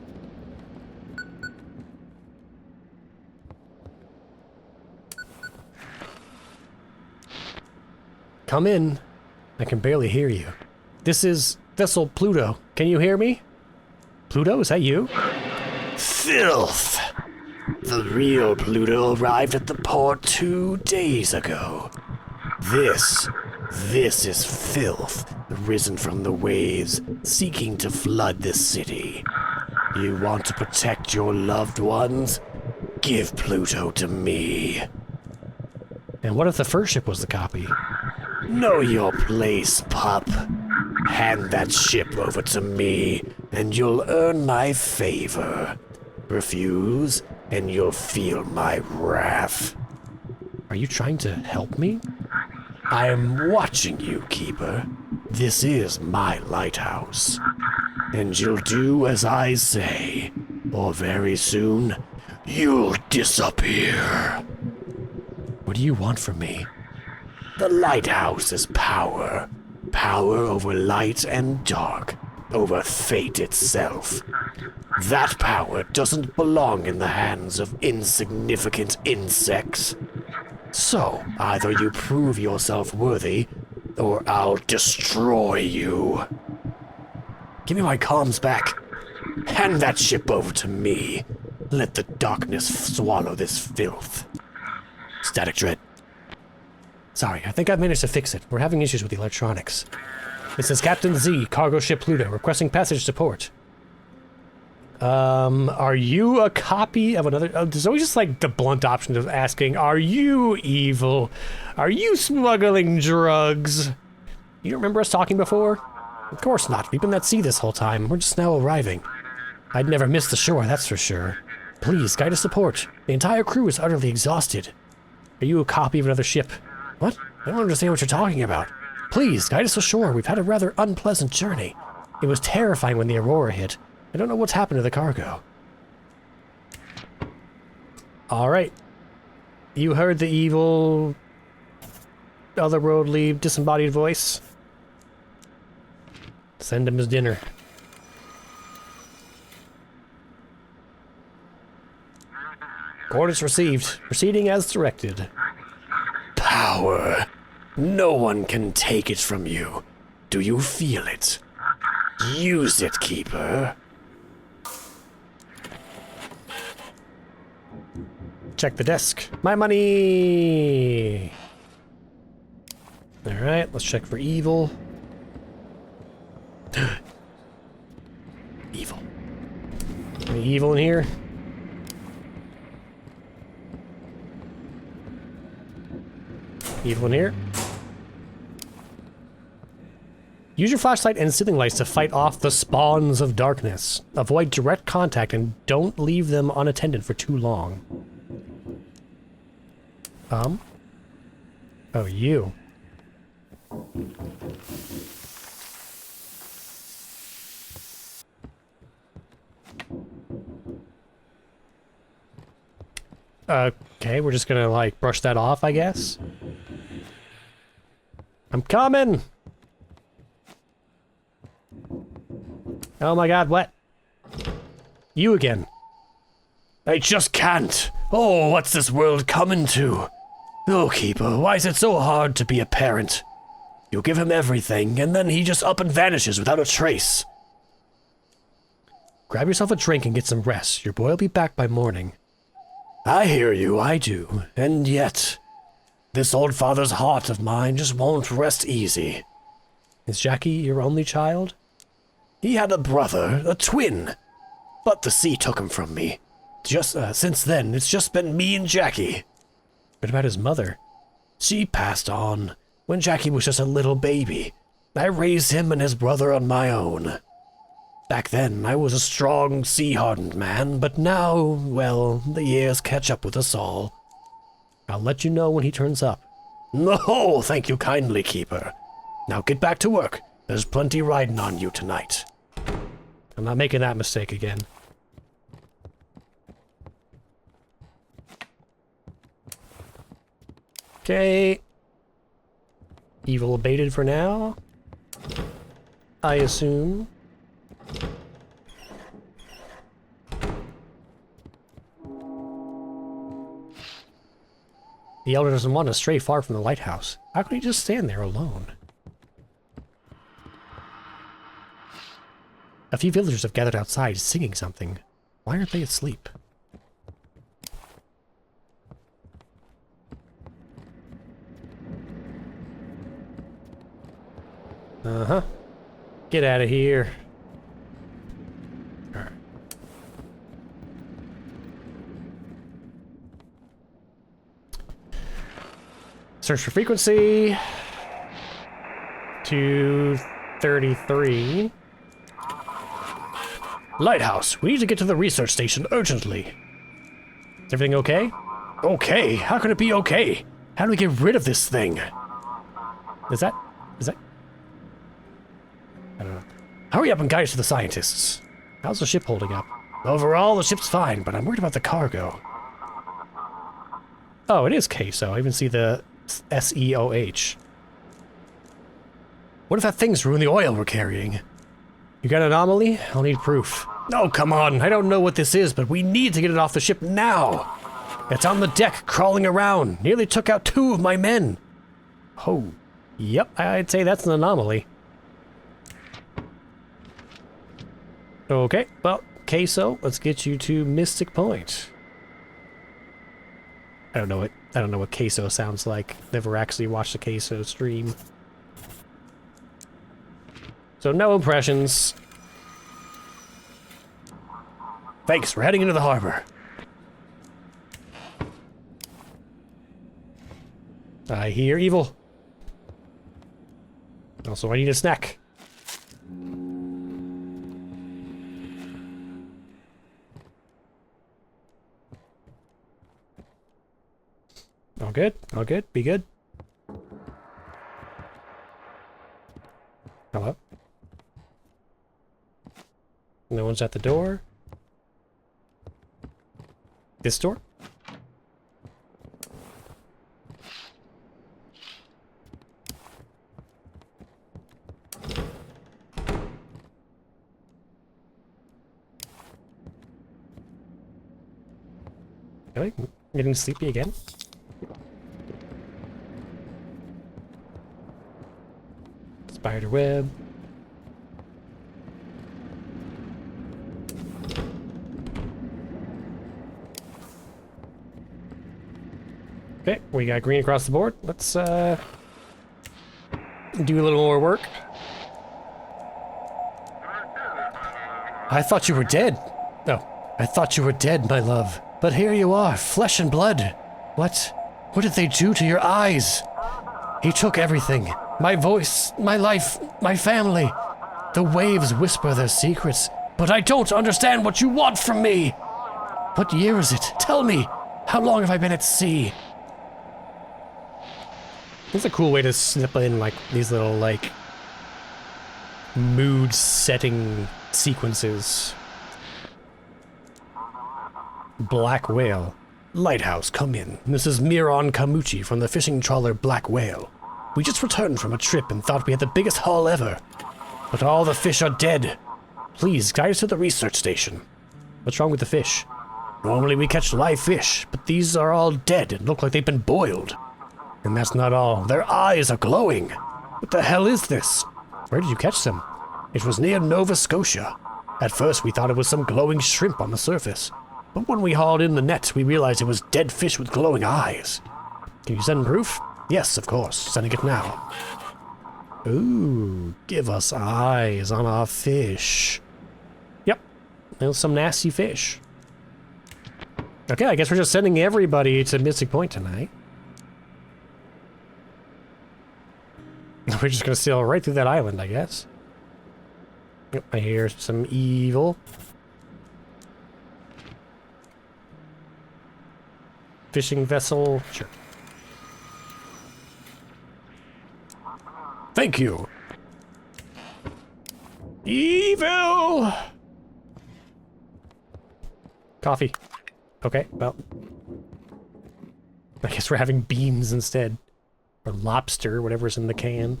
Come in. I can barely hear you. This is Vessel Pluto. Can you hear me? Pluto, is that you? Filth! The real Pluto arrived at the port 2 days ago. This is filth, risen from the waves, seeking to flood this city. You want to protect your loved ones? Give Pluto to me. And what if the first ship was the copy? Know your place, pup. Hand that ship over to me, and you'll earn my favor. Refuse, and you'll feel my wrath. Are you trying to help me? I'm watching you, Keeper. This is my lighthouse. And you'll do as I say, or very soon, you'll disappear. What do you want from me? The lighthouse is power. Power over light and dark, over fate itself. That power doesn't belong in the hands of insignificant insects. So, either you prove yourself worthy, or I'll destroy you. Give me my comms back. Hand that ship over to me. Let the darkness swallow this filth. Static Dread. Sorry, I think I've managed to fix it. We're having issues with the electronics. This is Captain Z, cargo ship Pluto, requesting passage to port. Are you a copy of another? There's always just like the blunt option of asking, are you evil? Are you smuggling drugs? You remember us talking before? Of course not. We've been at sea this whole time. We're just now arriving. I'd never miss the shore, that's for sure. Please, guide us to port. The entire crew is utterly exhausted. Are you a copy of another ship? What? I don't understand what you're talking about. Please, guide us ashore. We've had a rather unpleasant journey. It was terrifying when the Aurora hit. I don't know what's happened to the cargo. Alright. You heard the evil, otherworldly, disembodied voice? Send him his dinner. Orders received. Proceeding as directed. Power. No one can take it from you. Do you feel it? Use it, Keeper. Check the desk. My money! Alright, let's check for evil. Evil. Any evil in here? Evil in here? Use your flashlight and ceiling lights to fight off the spawns of darkness. Avoid direct contact and don't leave them unattended for too long. Oh, you. Okay, we're just gonna, like, brush that off, I guess. I'm coming! Oh my god, what? You again. I just can't. Oh, what's this world coming to? Oh, Keeper, why is it so hard to be a parent? You give him everything, and then he just up and vanishes without a trace. Grab yourself a drink and get some rest. Your boy will be back by morning. I hear you, I do. And yet, this old father's heart of mine just won't rest easy. Is Jackie your only child? He had a brother, a twin, but the sea took him from me. Just since then, it's just been me and Jackie. What about his mother? She passed on when Jackie was just a little baby. I raised him and his brother on my own. Back then, I was a strong, sea-hardened man, but now, well, the years catch up with us all. I'll let you know when he turns up. No, thank you kindly, Keeper. Now get back to work. There's plenty riding on you tonight. I'm not making that mistake again. Okay. Evil abated for now. I assume. The elder doesn't want to stray far from the lighthouse. How could he just stand there alone? A few villagers have gathered outside singing something. Why aren't they asleep? Uh-huh. Get out of here. All right. Search for frequency. 233. Lighthouse, we need to get to the research station urgently. Is everything okay? Okay? How can it be okay? How do we get rid of this thing? Is that... I don't know. Hurry up and guide us to the scientists. How's the ship holding up? Overall, the ship's fine, but I'm worried about the cargo. Oh, it is queso. I even see the SEOH. What if that thing's ruined the oil we're carrying? You got an anomaly? I'll need proof. Oh, come on. I don't know what this is, but we need to get it off the ship now. It's on the deck, crawling around. Nearly took out 2 of my men. Oh, yep. I'd say that's an anomaly. Okay, well, queso, let's get you to Mystic Point. I don't know what queso sounds like. Never actually watched a queso stream. So no impressions. Thanks, we're heading into the harbor. I hear evil. Also, I need a snack. All good? All good? Be good? Hello? No one's at the door? This door? Really? Getting sleepy again? Spider web. Okay, we got green across the board. Let's do a little more work. I thought you were dead. Oh, I thought you were dead, my love. But here you are, flesh and blood. What did they do to your eyes? He took everything. My voice, my life, My family. The waves whisper their secrets, but I don't understand what you want from me. What year is it? Tell me. How long have I been at sea? It's a cool way to snip in, like, these little, like, mood-setting sequences. Black Whale. Lighthouse, come in. This is Miron Kamuchi from the fishing trawler Black Whale. We just returned from a trip and thought we had the biggest haul ever. But all the fish are dead. Please, guide us to the research station. What's wrong with the fish? Normally we catch live fish, but these are all dead and look like they've been boiled. And that's not all. Their eyes are glowing. What the hell is this? Where did you catch them? It was near Nova Scotia. At first we thought it was some glowing shrimp on the surface. But when we hauled in the net, we realized it was dead fish with glowing eyes. Can you send proof? Yes, of course. Sending it now. Ooh, give us eyes on our fish. Yep, there's some nasty fish. Okay, I guess we're just sending everybody to Mystic Point tonight. We're just gonna sail right through that island, I guess. Yep, I hear some evil. Fishing vessel, sure. Thank you. Evil! Coffee. Okay, well. I guess we're having beans instead. Or lobster, whatever's in the can.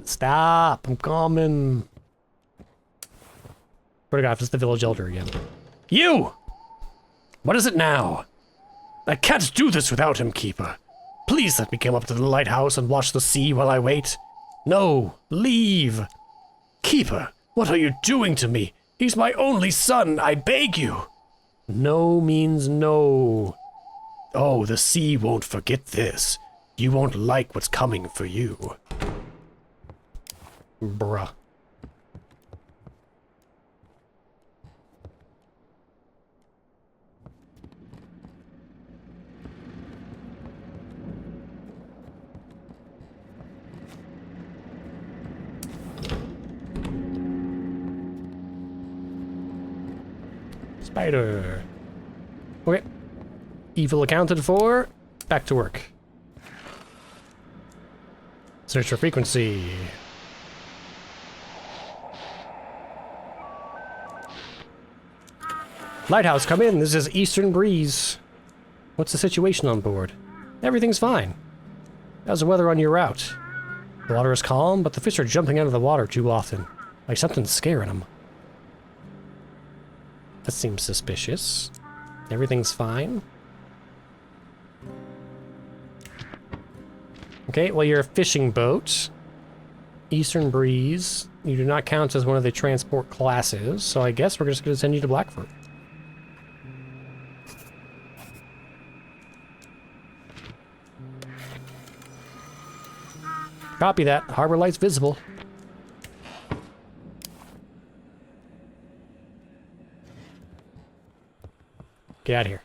Stop! I'm coming! Swear to God, if it's the village elder again. You! What is it now? I can't do this without him, Keeper. Please let me come up to the lighthouse and watch the sea while I wait. No, leave. Keeper, what are you doing to me? He's my only son, I beg you. No means no. Oh, the sea won't forget this. You won't like what's coming for you. Bruh. Spider. Okay. Evil accounted for. Back to work. Search for frequency. Lighthouse, come in. This is Eastern Breeze. What's the situation on board? Everything's fine. How's the weather on your route? The water is calm, but the fish are jumping out of the water too often. Like something's scaring them. That seems suspicious. Everything's fine. Okay, well, you're a fishing boat. Eastern Breeze. You do not count as one of the transport classes, so I guess we're just going to send you to Blackfoot. Copy that. Harbor lights visible. Get out of here.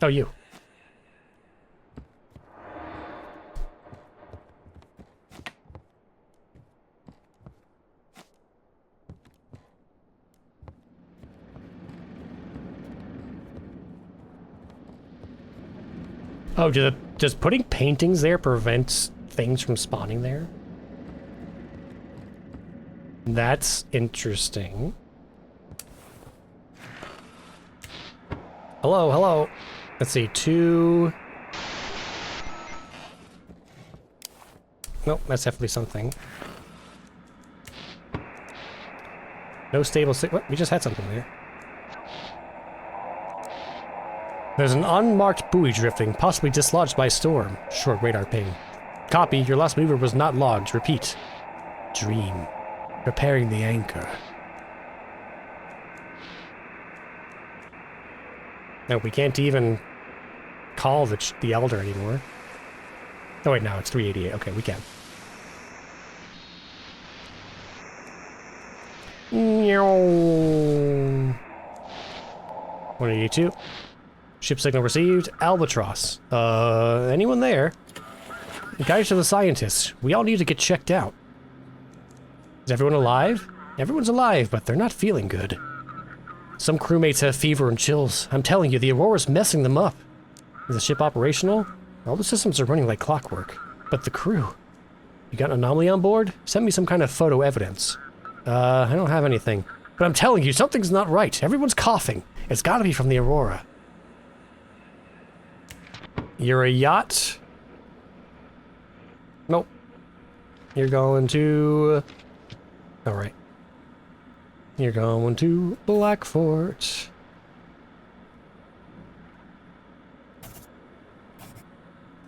Oh, you. Oh, does putting paintings there prevent things from spawning there? That's interesting. Hello, hello. Let's see, 2... Nope, that's definitely something. No stable... What? We just had something there. There's an unmarked buoy drifting, possibly dislodged by storm. Short radar ping. Copy, your last mover was not logged. Repeat. Dream. Preparing the anchor. No, we can't even call the Elder anymore. Oh wait, no, it's 388. Okay, we can. 182. Ship signal received. Albatross. Anyone there? Guys to the scientists. We all need to get checked out. Is everyone alive? Everyone's alive, but they're not feeling good. Some crewmates have fever and chills. I'm telling you, the aurora's messing them up. Is the ship operational? All the systems are running like clockwork. But the crew... You got an anomaly on board? Send me some kind of photo evidence. I don't have anything. But I'm telling you, something's not right. Everyone's coughing. It's gotta be from the aurora. You're a yacht? Nope. You're going to... Alright. You're going to Blackfort.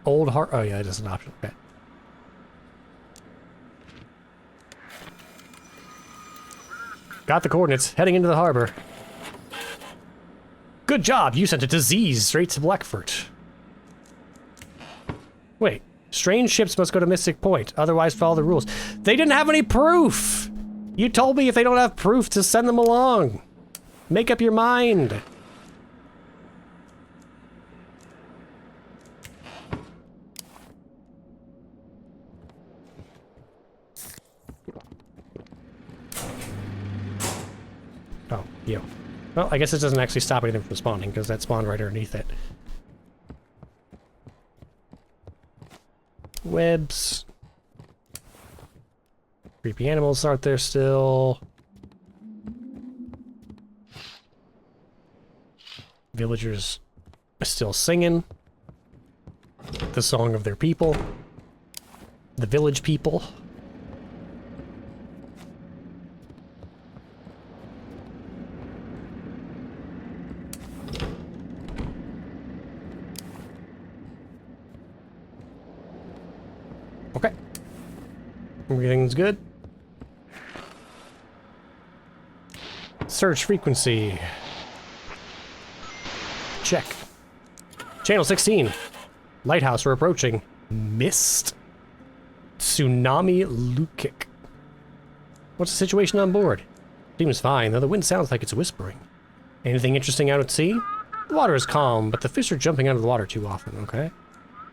Old Heart... Oh yeah, it is an option. Okay. Got the coordinates. Heading into the harbor. Good job! You sent a disease straight to Blackfort. Wait. Strange ships must go to Mystic Point, otherwise follow the rules. They didn't have any proof! You told me if they don't have proof to send them along. Make up your mind. Oh, you. Well, I guess it doesn't actually stop anything from spawning, because that spawned right underneath it. Webs. Creepy animals aren't there still. Villagers are still singing the song of their people. The village people. Okay. Everything's good. Search frequency. Check. Channel 16. Lighthouse, we're approaching. Mist. Tsunami Lukik. What's the situation on board? Seems fine, though the wind sounds like it's whispering. Anything interesting out at sea? The water is calm, but the fish are jumping out of the water too often, okay?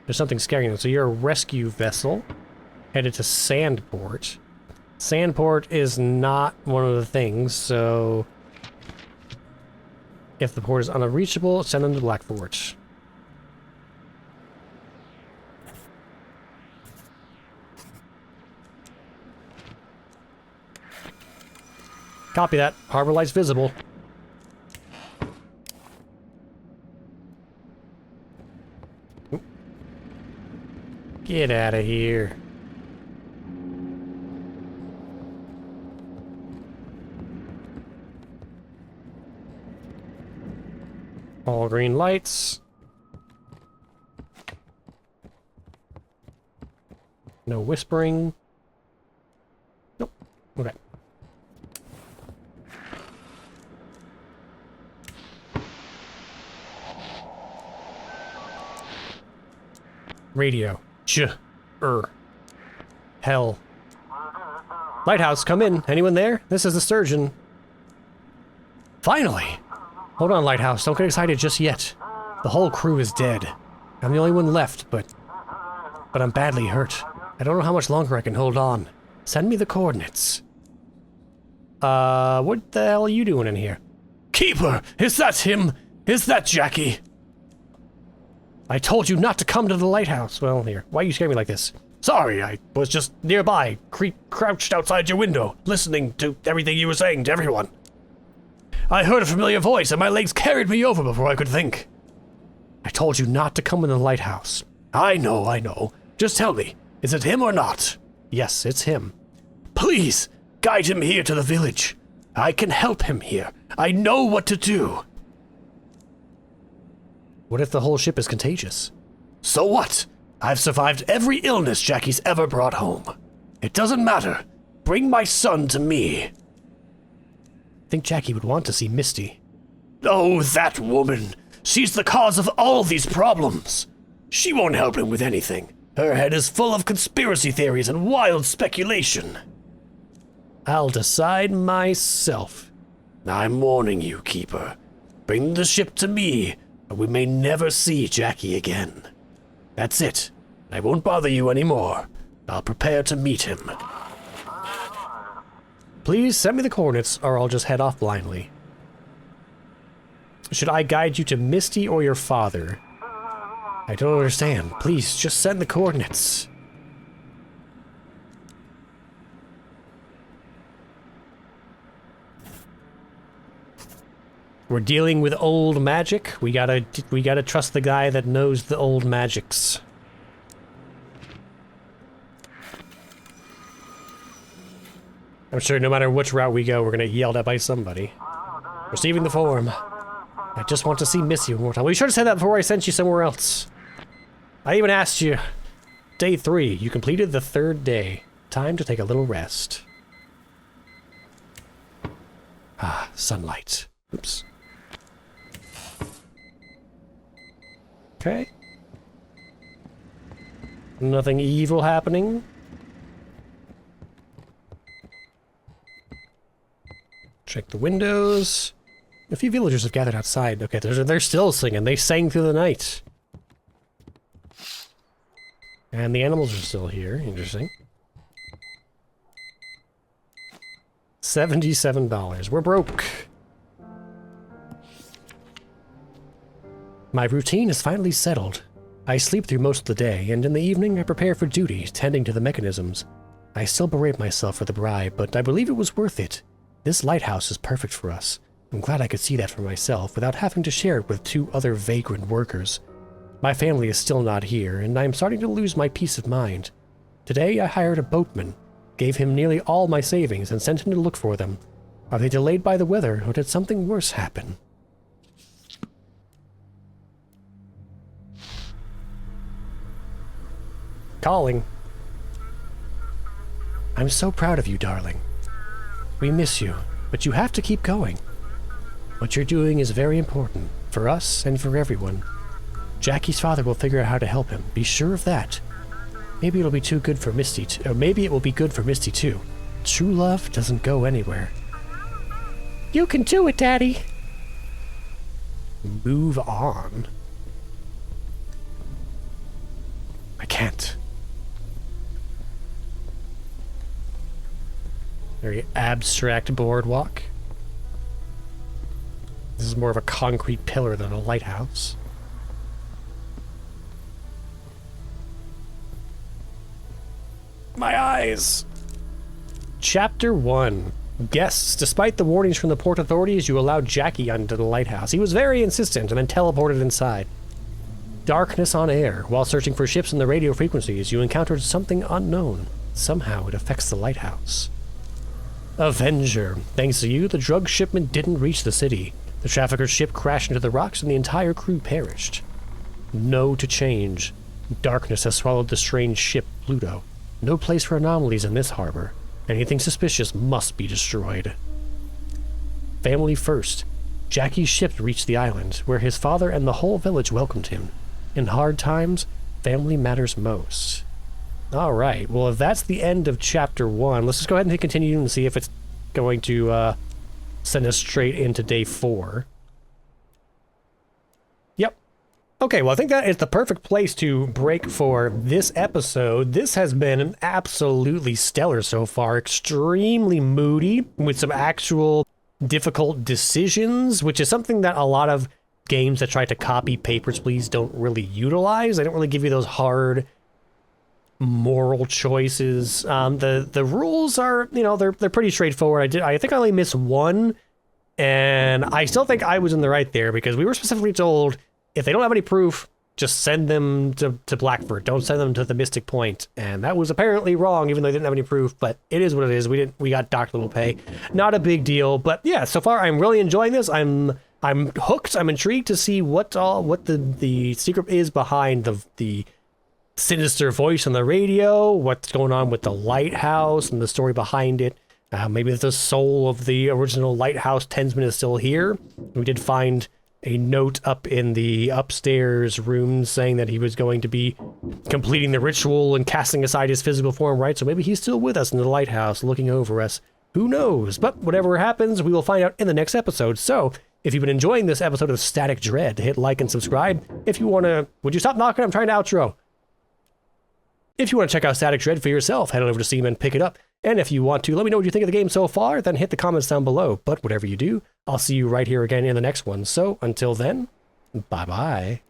There's something scaring them. So you're a rescue vessel. Headed to Sandport. Sandport is not one of the things, so... If the port is unreachable, send them to Blackfort. Copy that. Harbor lights visible. Oop. Get out of here. All green lights. No whispering. Nope. Okay. Radio. Hell. Lighthouse, come in. Anyone there? This is the Sturgeon. Finally! Hold on, Lighthouse. Don't get excited just yet. The whole crew is dead. I'm the only one left, but I'm badly hurt. I don't know how much longer I can hold on. Send me the coordinates. What the hell are you doing in here? Keeper! Is that him? Is that Jackie? I told you not to come to the lighthouse. Well, here. Why are you scaring me like this? Sorry, I was just nearby, crouched outside your window, listening to everything you were saying to everyone. I heard a familiar voice and my legs carried me over before I could think. I told you not to come in the lighthouse. I know. Just tell me, is it him or not? Yes, it's him. Please, guide him here to the village. I can help him here. I know what to do. What if the whole ship is contagious? So what? I've survived every illness Jackie's ever brought home. It doesn't matter. Bring my son to me. I think Jackie would want to see Misty. Oh, that woman. She's the cause of all these problems. She won't help him with anything. Her head is full of conspiracy theories and wild speculation. I'll decide myself. I'm warning you, Keeper. Bring the ship to me, but we may never see Jackie again. That's it. I won't bother you anymore. I'll prepare to meet him. Please send me the coordinates, or I'll just head off blindly. Should I guide you to Misty or your father? I don't understand. Please, just send the coordinates. We're dealing with old magic. We gotta trust the guy that knows the old magics. I'm sure no matter which route we go, we're gonna get yelled at by somebody. Receiving the form. I just want to see Missy one more time. Well, you should have said that before I sent you somewhere else. I even asked you. Day 3. You completed the 3rd day. Time to take a little rest. Ah, sunlight. Oops. Okay. Nothing evil happening. Check the windows. A few villagers have gathered outside. Okay, they're still singing. They sang through the night. And the animals are still here. Interesting. $77. We're broke. My routine is finally settled. I sleep through most of the day, and in the evening I prepare for duty, tending to the mechanisms. I still berate myself for the bribe, but I believe it was worth it. This lighthouse is perfect for us. I'm glad I could see that for myself without having to share it with 2 other vagrant workers. My family is still not here, and I'm starting to lose my peace of mind. Today I hired a boatman, gave him nearly all my savings, and sent him to look for them. Are they delayed by the weather, or did something worse happen? Calling. I'm so proud of you, darling. We miss you, but you have to keep going. What you're doing is very important, for us and for everyone. Jackie's father will figure out how to help him, be sure of that. Maybe it'll be too good for Misty, or maybe it will be good for Misty too. True love doesn't go anywhere. You can do it, Daddy! Move on. I can't. Very abstract boardwalk. This is more of a concrete pillar than a lighthouse. My eyes! Chapter 1. Guests. Despite the warnings from the port authorities, you allowed Jackie onto the lighthouse. He was very insistent and then teleported inside. Darkness on air. While searching for ships in the radio frequencies, you encountered something unknown. Somehow it affects the lighthouse. Avenger. Thanks to you, the drug shipment didn't reach the city. The trafficker's ship crashed into the rocks and the entire crew perished. No to change. Darkness has swallowed the strange ship, Pluto. No place for anomalies in this harbor. Anything suspicious must be destroyed. Family first. Jackie's ship reached the island, where his father and the whole village welcomed him. In hard times, family matters most. Alright, well if that's the end of chapter 1, let's just go ahead and continue and see if it's going to send us straight into day 4. Yep. Okay, well I think that is the perfect place to break for this episode. This has been absolutely stellar so far. Extremely moody, with some actual difficult decisions, which is something that a lot of games that try to copy Papers, Please don't really utilize. They don't really give you those hard moral choices. The rules are, you know, they're pretty straightforward. I think I only missed one, and I still think I was in the right there, because we were specifically told if they don't have any proof, just send them to Blackford. Don't send them to the Mystic Point. And that was apparently wrong, even though they didn't have any proof, but it is what it is. We got docked little pay. Not a big deal, but yeah, so far I'm really enjoying this. I'm hooked. I'm intrigued to see what the secret is behind the sinister voice on the radio, what's going on with the lighthouse and the story behind it. Maybe the soul of the original lighthouse tensman is still here. We did find a note up in the upstairs room saying that he was going to be completing the ritual and casting aside his physical form, right? So maybe he's still with us in the lighthouse looking over us. Who knows? But whatever happens, we will find out in the next episode. So If you've been enjoying this episode of Static Dread, hit like and subscribe. If you want to... Would you stop knocking? I'm trying to outro. If you want to check out Static Dread for yourself, head on over to Steam and pick it up. And if you want to let me know what you think of the game so far, then hit the comments down below. But whatever you do, I'll see you right here again in the next one. So until then, bye-bye.